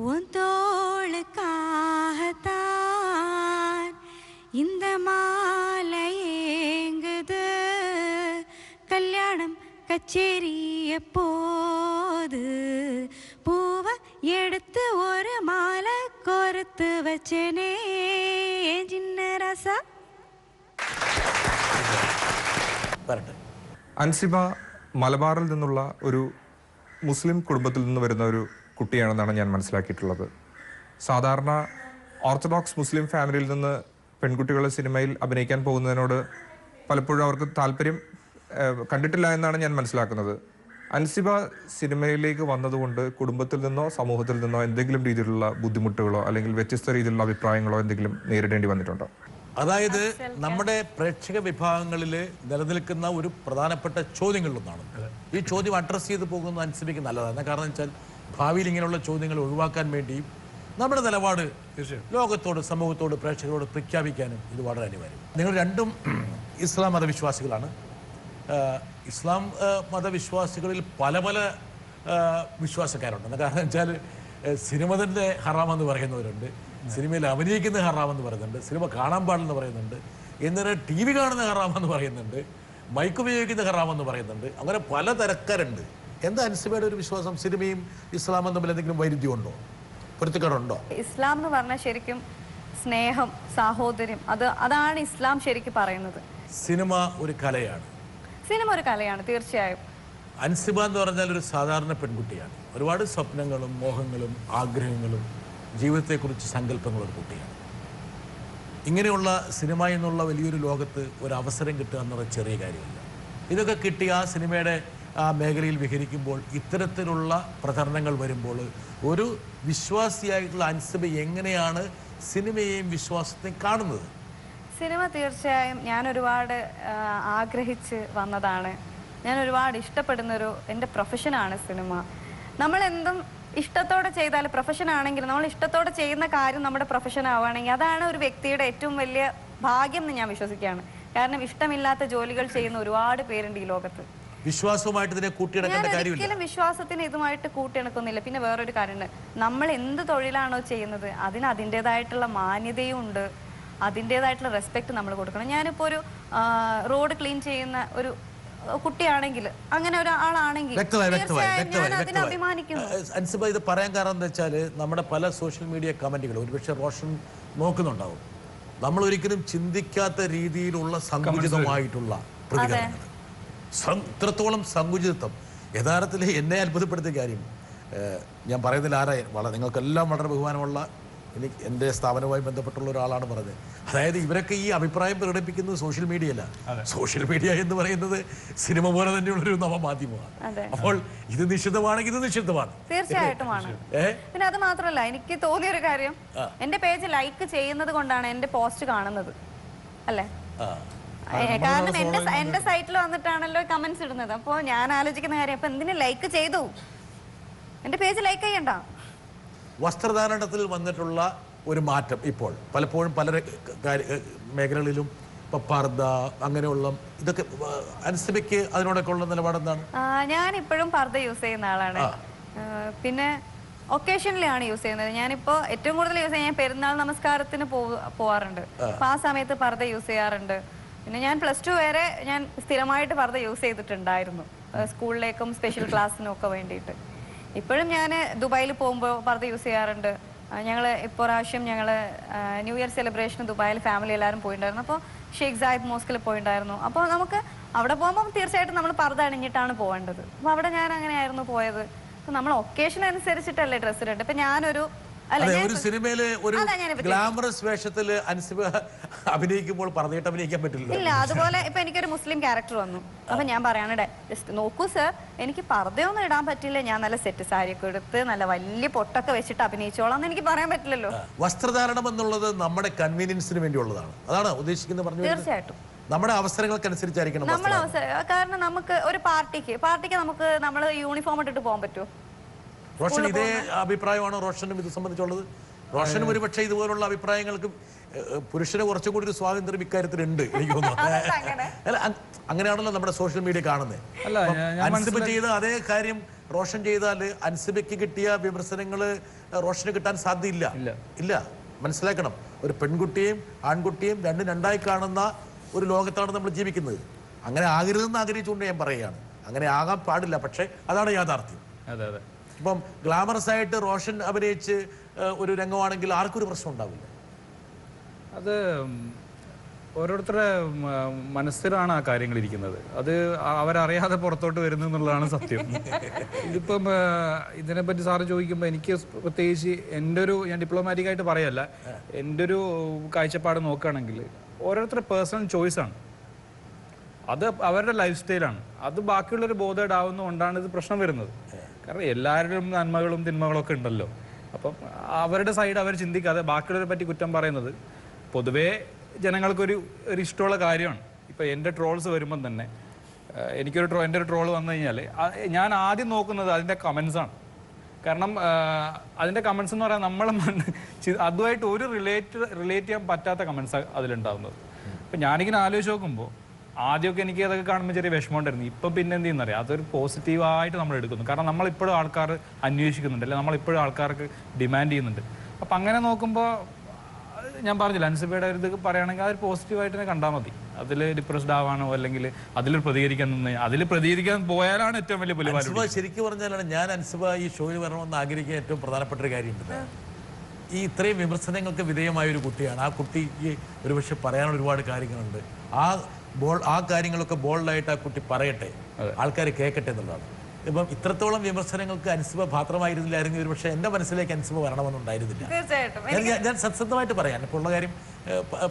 உன் தோளுக்காகத்தான் இந்த மாலை ஏங்குது கல்யாணம் கச்சேரி எப்போது பூவை எடுத்து ஒரு மாலை கோர்த்து வச்சனே என் சின்ன ராசா. അൻസിബ മലബാറിൽ നിന്നുള്ള ഒരു മുസ്ലിം കുടുംബത്തിൽ നിന്ന് വരുന്ന ഒരു കുട്ടിയാണെന്നാണ് ഞാൻ മനസ്സിലാക്കിയിട്ടുള്ളത്. സാധാരണ ഓർത്തഡോക്സ് മുസ്ലിം ഫാമിലിയിൽ നിന്ന് പെൺകുട്ടികൾ സിനിമയിൽ അഭിനയിക്കാൻ പോകുന്നതിനോട് പലപ്പോഴും അവർക്ക് താല്പര്യം കണ്ടിട്ടില്ല എന്നാണ് ഞാൻ മനസ്സിലാക്കുന്നത്. അൻസിബ സിനിമയിലേക്ക് വന്നതുകൊണ്ട് കുടുംബത്തിൽ നിന്നോ സമൂഹത്തിൽ നിന്നോ എന്തെങ്കിലും രീതിയിലുള്ള ബുദ്ധിമുട്ടുകളോ അല്ലെങ്കിൽ വ്യത്യസ്ത രീതിയിലുള്ള അഭിപ്രായങ്ങളോ എന്തെങ്കിലും നേരിടേണ്ടി വന്നിട്ടുണ്ടോ? അതായത് നമ്മുടെ പ്രേക്ഷക വിഭാഗങ്ങളിൽ നിലനിൽക്കുന്ന ഒരു പ്രധാനപ്പെട്ട ചോദ്യങ്ങളിലൊന്നാണ്. ഈ ചോദ്യം അഡ്രസ്സ് ചെയ്ത് പോകുന്നത് അൻസിബയ്ക്ക് നല്ലതാണ്. കാരണം വെച്ചാൽ ഭാവിയിൽ ഇങ്ങനെയുള്ള ചോദ്യങ്ങൾ ഒഴിവാക്കാൻ വേണ്ടിയും നമ്മുടെ നിലപാട് ലോകത്തോട്, സമൂഹത്തോട്, പ്രേക്ഷകരോട് പ്രഖ്യാപിക്കാനും ഇത് വളരെ അനിവാര്യം. നിങ്ങൾ രണ്ടും ഇസ്ലാം മതവിശ്വാസികളാണ്. ഇസ്ലാം മതവിശ്വാസികളിൽ പല പല വിശ്വാസക്കാരുണ്ട്. കാരണം വെച്ചാൽ സിനിമ തന്നെ ഹറാമെന്ന് പറയുന്നവരുണ്ട്, സിനിമയിൽ അഭിനയിക്കുന്ന ഹറാമെന്ന് പറയുന്നുണ്ട്, സിനിമ കാണാൻ പാടില്ലെന്ന് പറയുന്നുണ്ട്, എന്നിട്ട് TV കാണുന്ന ഹറാമെന്ന് പറയുന്നുണ്ട്, മൈക്ക് ഉപയോഗിക്കുന്ന ഹറാമെന്ന് പറയുന്നുണ്ട്. അങ്ങനെ പല തരക്കാരുണ്ട്. എന്താ അൻസിബയുടെ ഒരു വിശ്വാസം? സിനിമയും ഇസ്ലാമും തമ്മിൽ എന്തെങ്കിലും വൈരുദ്ധ്യമുണ്ടോ, പൊരുത്തക്കേടുണ്ടോ? ഇസ്ലാം എന്ന് പറഞ്ഞാൽ ശരിക്കും സ്നേഹം, സാഹോദര്യം, അതാണ് ഇസ്ലാം ശരിക്കും പറയുന്നത്. സിനിമ ഒരു കലയാണ്. സിനിമ ഒരു കലയാണ്, തീർച്ചയായും. അൻസിബ എന്ന് പറഞ്ഞാൽ ഒരു സാധാരണ പെൺകുട്ടിയാണ്. ഒരുപാട് സ്വപ്നങ്ങളും മോഹങ്ങളും ആഗ്രഹങ്ങളും ജീവിതത്തെക്കുറിച്ച് സങ്കല്പങ്ങളൊരു കുട്ടിയാണ്. ഇങ്ങനെയുള്ള സിനിമ എന്നുള്ള വലിയൊരു ലോകത്ത് ഒരു അവസരം കിട്ടുക എന്നത് ചെറിയ കാര്യമില്ല. ഇതൊക്കെ കിട്ടി ആ സിനിമയുടെ ആ മേഖലയിൽ വിഹരിക്കുമ്പോൾ, ഇത്തരത്തിലുള്ള പ്രചരണങ്ങൾ വരുമ്പോൾ ഒരു വിശ്വാസിയായിട്ടുള്ള അൻസിബ എങ്ങനെയാണ് സിനിമയെയും വിശ്വാസത്തെയും കാണുന്നത്? സിനിമ തീർച്ചയായും ഞാൻ ഒരുപാട് ആഗ്രഹിച്ച് വന്നതാണ്. ഞാൻ ഒരുപാട് ഇഷ്ടപ്പെടുന്നൊരു എൻ്റെ പ്രൊഫഷനാണ് സിനിമ. നമ്മളെന്തും ഇഷ്ടത്തോടെ ചെയ്താൽ, പ്രൊഫഷൻ ആണെങ്കിൽ നമ്മൾ ഇഷ്ടത്തോടെ ചെയ്യുന്ന കാര്യം നമ്മുടെ പ്രൊഫഷൻ ആവുകയാണെങ്കിൽ അതാണ് ഒരു വ്യക്തിയുടെ ഏറ്റവും വലിയ ഭാഗ്യം എന്ന് ഞാൻ വിശ്വസിക്കുകയാണ്. കാരണം ഇഷ്ടമില്ലാത്ത ജോലികൾ ചെയ്യുന്ന ഒരുപാട് പേരുണ്ട് ഈ ലോകത്ത്. വിശ്വാസവുമായിട്ട് ഇതിനെ കൂട്ടിയിണക്കേണ്ട കാര്യമില്ല. ഒരിക്കലും വിശ്വാസത്തിന് ഇതുമായിട്ട് കൂട്ടിയിണക്കുന്നില്ല. പിന്നെ വേറൊരു കാര്യമുണ്ട്, നമ്മൾ എന്ത് തൊഴിലാണോ ചെയ്യുന്നത് അതിന് അതിൻ്റെതായിട്ടുള്ള മാന്യതയും ഉണ്ട്, അതിൻ്റെതായിട്ടുള്ള റെസ്പെക്ട് നമ്മൾ കൊടുക്കണം. ഞാനിപ്പോൾ ഒരു റോഡ് ക്ലീൻ ചെയ്യുന്ന ഒരു കുട്ടിയാണെങ്കിൽ, അങ്ങനെ ഒരാളാണെങ്കിൽ അഭിമാനിക്കുന്നു. അൻസിബ ഇത് പറയാൻ കാരണം എന്താ വെച്ചാൽ നമ്മുടെ പല സോഷ്യൽ മീഡിയ കമന്റുകൾ ഒരുപക്ഷെ റോഷൻ നോക്കുന്നുണ്ടാവും. നമ്മൾ ഒരിക്കലും ചിന്തിക്കാത്ത രീതിയിലുള്ള സങ്കുചിതമായിട്ടുള്ള പ്രതികരണങ്ങൾ, ഇത്രത്തോളം സങ്കുചിതത്വം. യഥാർത്ഥത്തിൽ എന്നെ അത്ഭുതപ്പെടുത്തിയ കാര്യം, ഞാൻ പറയുന്നതിൽ നിങ്ങൾക്കെല്ലാം വളരെ ബഹുമാനമുള്ള എനിക്ക് എൻ്റെ സ്ഥാപനവുമായി ബന്ധപ്പെട്ടുള്ള ഒരാളാണ് പറഞ്ഞത്. അതായത് ഇവരൊക്കെ ഈ അഭിപ്രായം പ്രകടിപ്പിക്കുന്നത് സോഷ്യൽ മീഡിയയല്ല. സോഷ്യൽ മീഡിയ എന്ന് പറയുന്നത് സിനിമ പോലെ തന്നെയുള്ളൊരു നവമാധ്യമമാണ്. അപ്പോൾ ഇത് നിഷിദ്ധമാണെങ്കിൽ ഇത് നിഷിദ്ധമാണ്, തീർച്ചയായിട്ടുമാണ്. പിന്നെ അത് മാത്രമല്ല, എനിക്ക് തോന്നിയൊരു കാര്യം, എന്റെ പേജ് ലൈക്ക് ചെയ്യുന്നത് കൊണ്ടാണ് എന്റെ പോസ്റ്റ് കാണുന്നത് അല്ലേ? കാരണം എന്റെ സൈറ്റിൽ വന്നിട്ടാണല്ലോ കമന്റ്സ് ഇടുന്നത്. അപ്പോൾ ഞാൻ ആലോചിക്കുന്ന കാര്യം, അപ്പൊ എന്തിനു ലൈക്ക് ചെയ്തു? എന്റെ പേജ് ലൈക്ക് ചെയ്യണ്ട. വസ്ത്രധാരണത്തിൽ വന്നിട്ടുള്ള ഒരു മാറ്റം ഇപ്പോൾ പലപ്പോഴും പല മേഖലകളിലും ഇപ്പൊ പർദ്ദ അങ്ങനെയുള്ള ഇതൊക്കെ, അൻസിബയ്ക്ക് അതിനോടൊക്കെ ഉള്ള നിലപാടെന്താണ്? ഞാൻ ഇപ്പോഴും പർദ്ദ യൂസ് ചെയ്യുന്ന ആളാണ്. പിന്നെ ഒക്കേഷനിലാണ് യൂസ് ചെയ്യുന്നത്. ഞാനിപ്പോ ഏറ്റവും കൂടുതൽ യൂസ് ചെയ്യാൻ പെരുന്നാൾ നമസ്കാരത്തിന് പോവാറുണ്ട്. അപ്പൊ ആ സമയത്ത് പർദ്ദ യൂസ് ചെയ്യാറുണ്ട്. പിന്നെ ഞാൻ +2 വരെ ഞാൻ സ്ഥിരമായിട്ട് പർദ്ദ യൂസ് ചെയ്തിട്ടുണ്ടായിരുന്നു, സ്കൂളിലേക്കും സ്പെഷ്യൽ ക്ലാസ്സിനും ഒക്കെ വേണ്ടിയിട്ട്. ഇപ്പോഴും ഞാൻ ദുബായിൽ പോകുമ്പോൾ പർദ്ദ യൂസ് ചെയ്യാറുണ്ട്. ഞങ്ങൾ ഇപ്രാവശ്യം ന്യൂ ഇയർ സെലിബ്രേഷന് ദുബായിൽ ഫാമിലി എല്ലാവരും പോയിട്ടുണ്ടായിരുന്നു. അപ്പോൾ ഷെയ്ഖ് സായിദ് മോസ്കിൽ പോയിട്ടുണ്ടായിരുന്നു. അപ്പോൾ നമുക്ക് അവിടെ പോകുമ്പോൾ തീർച്ചയായിട്ടും നമ്മൾ പർദ്ദ അണിഞ്ഞിട്ടാണ് പോകേണ്ടത്. അപ്പോൾ അവിടെ ഞാൻ അങ്ങനെയായിരുന്നു പോയത്. അപ്പോൾ നമ്മൾ ഒക്കേഷൻ അനുസരിച്ചിട്ടല്ലേ ഡ്രസ്സ് ഇടേണ്ടത്. ഇപ്പം ഞാനൊരു അതെ, ഒരു സിനിമയില് ഒരു ഗ്ലാമറസ് വേഷത്തിൽ അൻസിബ അഭിനയിക്കുമ്പോൾ പറഞ്ഞിട്ട് അഭിനയിക്കാൻ പറ്റില്ല. ഇല്ല, അതുപോലെ ഇപ്പൊ എനിക്കൊരു മുസ്ലിം ക്യാരക്ടർ വന്നു. അപ്പൊ ഞാൻ പറയണേ, നോക്കൂ സർ, എനിക്ക് പർദ്ദയൊന്നും ഇടാൻ പറ്റില്ല, ഞാൻ നല്ല സെറ്റ് സാരിയൊക്കെ എടുത്ത് നല്ല വലിയ പൊട്ടൊക്കെ വെച്ചിട്ട് അഭിനയിച്ചോളാം എന്ന് എനിക്ക് പറയാൻ പറ്റില്ലല്ലോ. വസ്ത്രധാരണം എന്നുള്ളത് നമ്മുടെ കൺവീനിയൻസിന് വേണ്ടിയുള്ളതാണ്. അതാണ് ഉദ്ദേശിക്കുന്നത് പറഞ്ഞു. തീർച്ചയായിട്ടും നമ്മുടെ അവസരങ്ങൾക്കനുസരിച്ചായിരിക്കണം. കാരണം നമുക്ക് ഒരു പാർട്ടിക്ക് നമ്മൾ യൂണിഫോം ഇട്ടിട്ട് പോകാൻ പറ്റുമോ? റോഷൻ ഇതേ അഭിപ്രായമാണോ റോഷനും ഇത് സംബന്ധിച്ചുള്ളത്? റോഷനും ഒരു പക്ഷേ ഇതുപോലുള്ള അഭിപ്രായങ്ങൾക്ക് പുരുഷന് കുറച്ചും കൂടി ഒരു സ്വാതന്ത്ര്യം ഇക്കാര്യത്തിലുണ്ട് എനിക്ക് തോന്നുന്നു. അല്ല, അങ്ങനെയാണല്ലോ നമ്മുടെ സോഷ്യൽ മീഡിയ കാണുന്നത്. അൻസിബ ചെയ്ത അതേ കാര്യം റോഷൻ ചെയ്താൽ അൻസിബയ്ക്ക് കിട്ടിയ വിമർശനങ്ങൾ റോഷന് കിട്ടാൻ സാധ്യതയില്ല. ഇല്ല, മനസ്സിലാക്കണം. ഒരു പെൺകുട്ടിയെയും ആൺകുട്ടിയെയും രണ്ടായി കാണുന്ന ഒരു ലോകത്താണ് നമ്മൾ ജീവിക്കുന്നത്. അങ്ങനെ ആകരുതെന്ന് ആഗ്രഹിച്ചുകൊണ്ട് ഞാൻ പറയുകയാണ്. അങ്ങനെ ആകാൻ പാടില്ല, പക്ഷേ അതാണ് യാഥാർത്ഥ്യം. അതെ അതെ. ഇപ്പം ഗ്ലാമറസ് ആയിട്ട് റോഷൻ അഭിനയിച്ച് ഒരു രംഗമാണെങ്കിൽ ആർക്കും ഒരു പ്രശ്നം ഉണ്ടാവില്ല. അത് ഓരോരുത്തരുടെ മനസ്സിലാണ് ആ കാര്യങ്ങൾ ഇരിക്കുന്നത്. അത് അവരറിയാതെ പുറത്തോട്ട് വരുന്നു എന്നുള്ളതാണ് സത്യം. ഇതിപ്പം ഇതിനെപ്പറ്റി സാറ് ചോദിക്കുമ്പോൾ എനിക്ക് പ്രത്യേകിച്ച് ഞാൻ ഡിപ്ലോമാറ്റിക്കായിട്ട് പറയല്ല, എൻ്റെ ഒരു കാഴ്ചപ്പാട് നോക്കുകയാണെങ്കിൽ ഓരോരുത്തരുടെ പേഴ്സണൽ ചോയ്സാണ്. അത് അവരുടെ ലൈഫ് സ്റ്റൈലാണ്. അത് ബാക്കിയുള്ളൊരു ബോധേഡ് ആവുന്നതുകൊണ്ടാണ് ഇത് പ്രശ്നം വരുന്നത്. കാരണം എല്ലാവരുടെയും നന്മകളും തിന്മകളും ഒക്കെ ഉണ്ടല്ലോ. അപ്പം അവരുടെ സൈഡ് അവർ ചിന്തിക്കാതെ ബാക്കിയുള്ളവരെ പറ്റി കുറ്റം പറയുന്നത് പൊതുവേ ജനങ്ങൾക്കൊരു ഇഷ്ടമുള്ള കാര്യമാണ്. ഇപ്പം എൻ്റെ ട്രോൾസ് വരുമ്പം തന്നെ എൻ്റെ ഒരു ട്രോൾ വന്നു കഴിഞ്ഞാൽ ഞാൻ ആദ്യം നോക്കുന്നത് അതിൻ്റെ കമൻസാണ്. കാരണം അതിൻ്റെ കമൻസ് എന്ന് പറയാൻ നമ്മൾ അതുമായിട്ട് ഒരു റിലേറ്റ് ചെയ്യാൻ പറ്റാത്ത കമൻസ് അതിലുണ്ടാകുന്നത്. അപ്പം ഞാനിങ്ങനെ ആലോചിച്ച് നോക്കുമ്പോൾ ആദ്യമൊക്കെ എനിക്ക് അതൊക്കെ കാണുമ്പോൾ ചെറിയ വിഷമമുണ്ടായിരുന്നു. ഇപ്പം പിന്നെ എന്ത് ചെയ്യുന്നറിയാം, അതൊരു പോസിറ്റീവായിട്ട് നമ്മൾ എടുക്കുന്നു. കാരണം നമ്മളിപ്പോഴും ആൾക്കാർ അന്വേഷിക്കുന്നുണ്ട്, അല്ലെങ്കിൽ നമ്മളിപ്പോഴും ആൾക്കാർക്ക് ഡിമാൻഡ് ചെയ്യുന്നുണ്ട്. അപ്പം അങ്ങനെ നോക്കുമ്പോൾ ഞാൻ പറഞ്ഞില്ല, അൻസിബയുടെ ഒരു ഇത് പറയുകയാണെങ്കിൽ അതൊരു പോസിറ്റീവായിട്ട് തന്നെ കണ്ടാൽ മതി. അതിൽ ഡിപ്രസ്ഡ് ആവാനോ അല്ലെങ്കിൽ അതിൽ പ്രതികരിക്കാൻ പോയാലാണ് ഏറ്റവും വലിയ പുലിവാല. ശരിക്കും പറഞ്ഞാലാണ് ഞാൻ അൻസിബ ഈ ഷോയിൽ വരണമെന്ന് ആഗ്രഹിക്കാൻ ഏറ്റവും പ്രധാനപ്പെട്ട ഒരു കാര്യമുണ്ട്. ഈ ഇത്രയും വിമർശനങ്ങൾക്ക് വിധേയമായ ഒരു കുട്ടിയാണ്. ആ കുട്ടിക്ക് ഒരുപക്ഷെ പറയാനുള്ള ഒരുപാട് കാര്യങ്ങളുണ്ട്. ആ കാര്യങ്ങളൊക്കെ ബോൾഡായിട്ട് ആ കുട്ടി പറയട്ടെ, ആൾക്കാർ കേൾക്കട്ടെ എന്നുള്ളതാണ്. ഇപ്പം ഇത്രത്തോളം വിമർശനങ്ങൾക്ക് അൻസിബ പാത്രമായിരുന്നില്ലായിരുന്നു ഒരുപക്ഷെ എൻ്റെ മനസ്സിലേക്ക് അൻസിബ വരണമെന്നുണ്ടായിരുന്നില്ല. ഞാൻ സത്യസന്ധമായിട്ട് പറയാൻ ഇപ്പോൾ ഉള്ള കാര്യം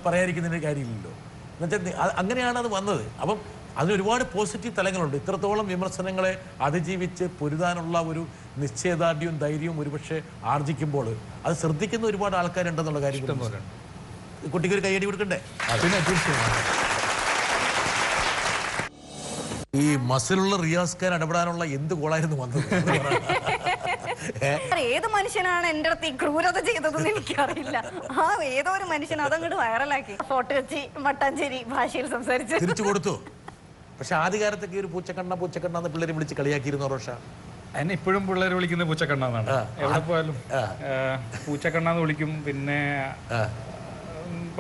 പറയാതിരിക്കുന്നതിന് കാര്യമില്ലല്ലോ. എന്നുവെച്ചാൽ അങ്ങനെയാണ് അത് വന്നത്. അപ്പം അതിനൊരുപാട് പോസിറ്റീവ് തലങ്ങളുണ്ട്. ഇത്രത്തോളം വിമർശനങ്ങളെ അതിജീവിച്ച് പൊരുതാനുള്ള ഒരു നിശ്ചയദാർഢ്യവും ധൈര്യവും ഒരുപക്ഷെ ആർജിക്കുമ്പോൾ അത് ശ്രദ്ധിക്കുന്ന ഒരുപാട് ആൾക്കാരുണ്ടെന്നുള്ള കാര്യം കുട്ടിക്ക് ഒരു കൈയടി കൊടുക്കണ്ടേ? പിന്നെ തീർച്ചയായും ഈ മസിലുള്ള റിയാസ് ഖാൻ ഇടപെടാനുള്ള എന്ത് കോളായിരുന്നു വന്നത്? ഏത് മനുഷ്യനാണ് എന്റെ അടുത്ത് ഈ ക്രൂരത ചെയ്തതെന്ന് എനിക്കറിയില്ല. ഏതോ ഒരു മനുഷ്യൻ അതങ്ങോട്ട് വൈറലാക്കി ഫോട്ടോ വെച്ച് മട്ടാഞ്ചേരി ഭാഷയിൽ സംസാരിച്ച് തിരിച്ചു കൊടുത്തു. പക്ഷെ ആദ്യകാലത്തൊക്കെ ഒരു പൂച്ചക്കണ്ണാന്ന് പിള്ളേരെ വിളിച്ച് കളിയാക്കിയിരുന്നു റോഷ. എന്നെ ഇപ്പോഴും പിള്ളേർ വിളിക്കുന്നത് പൂച്ചക്കണ്ണാന്നാണ്. എവിടെ പോയാലും പൂച്ചക്കണ്ണാന്ന് വിളിക്കും. പിന്നെ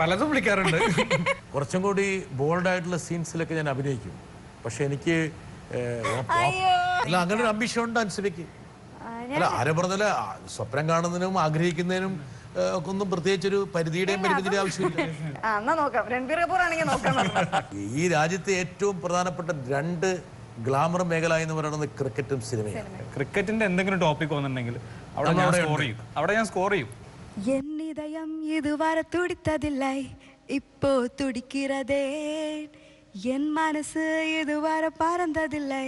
പലതും വിളിക്കാറുണ്ട്. കുറച്ചും കൂടി ബോൾഡായിട്ടുള്ള സീൻസിലൊക്കെ ഞാൻ അഭിനയിക്കും. പക്ഷെ എനിക്ക് അങ്ങനെ ഒരു അംബിഷൻ ഉണ്ട് അൻസിബയ്ക്ക്. അല്ല, ആരെ പറഞ്ഞാല് സ്വപ്നം കാണുന്നതിനും ആഗ്രഹിക്കുന്നതിനും ഒന്നും പ്രത്യേകിച്ചൊരു പരിധിയുടെയും പരിമിതിയുടെ ആവശ്യമില്ല. ഈ രാജ്യത്തെ ഏറ്റവും പ്രധാനപ്പെട്ട 2 ഗ്ലാമർ മേഖല എന്ന് പറയുന്നത് ക്രിക്കറ്റും സിനിമയാണ്. ക്രിക്കറ്റിന്റെ എന്തെങ്കിലും ടോപ്പിക് വന്നിട്ടുണ്ടെങ്കിൽ അവിടെ ഞാൻ സ്കോർ ചെയ്യും. എന്നിതയം ഇതുവരെ തുടിത്തതില്ലേ, ഇപ്പോ തുടിக்கிறதே. என் மனசு இதுவரை பறந்ததில்லை,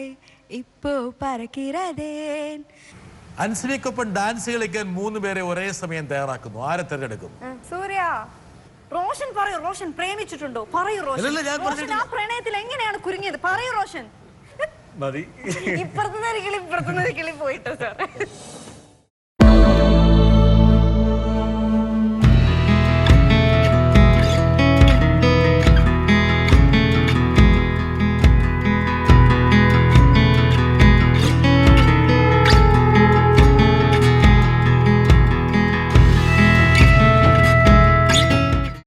இப்போ பறக்கிறதே. അൻസിബയ്ക്കൊപ്പം ഡാൻസ് കളിക്കാൻ 3 പേരെ ഒരേ സമയം തയ്യാറാക്കുന്നു. ആരെ തിരഞ്ഞെടുക്കും? സൂര്യ. റോഷൻ പറയൂ. റോഷൻ പ്രേമിച്ചിട്ടുണ്ടോ? പറയൂ റോഷൻ. ആ പ്രണയത്തിൽ എങ്ങനെയാണ് കുരുങ്ങിയത്? പറയൂ റോഷൻ. മതി. ഇപ്പുറത്തുനിന്ന് കിളി പോയിട്ടോ സാർ.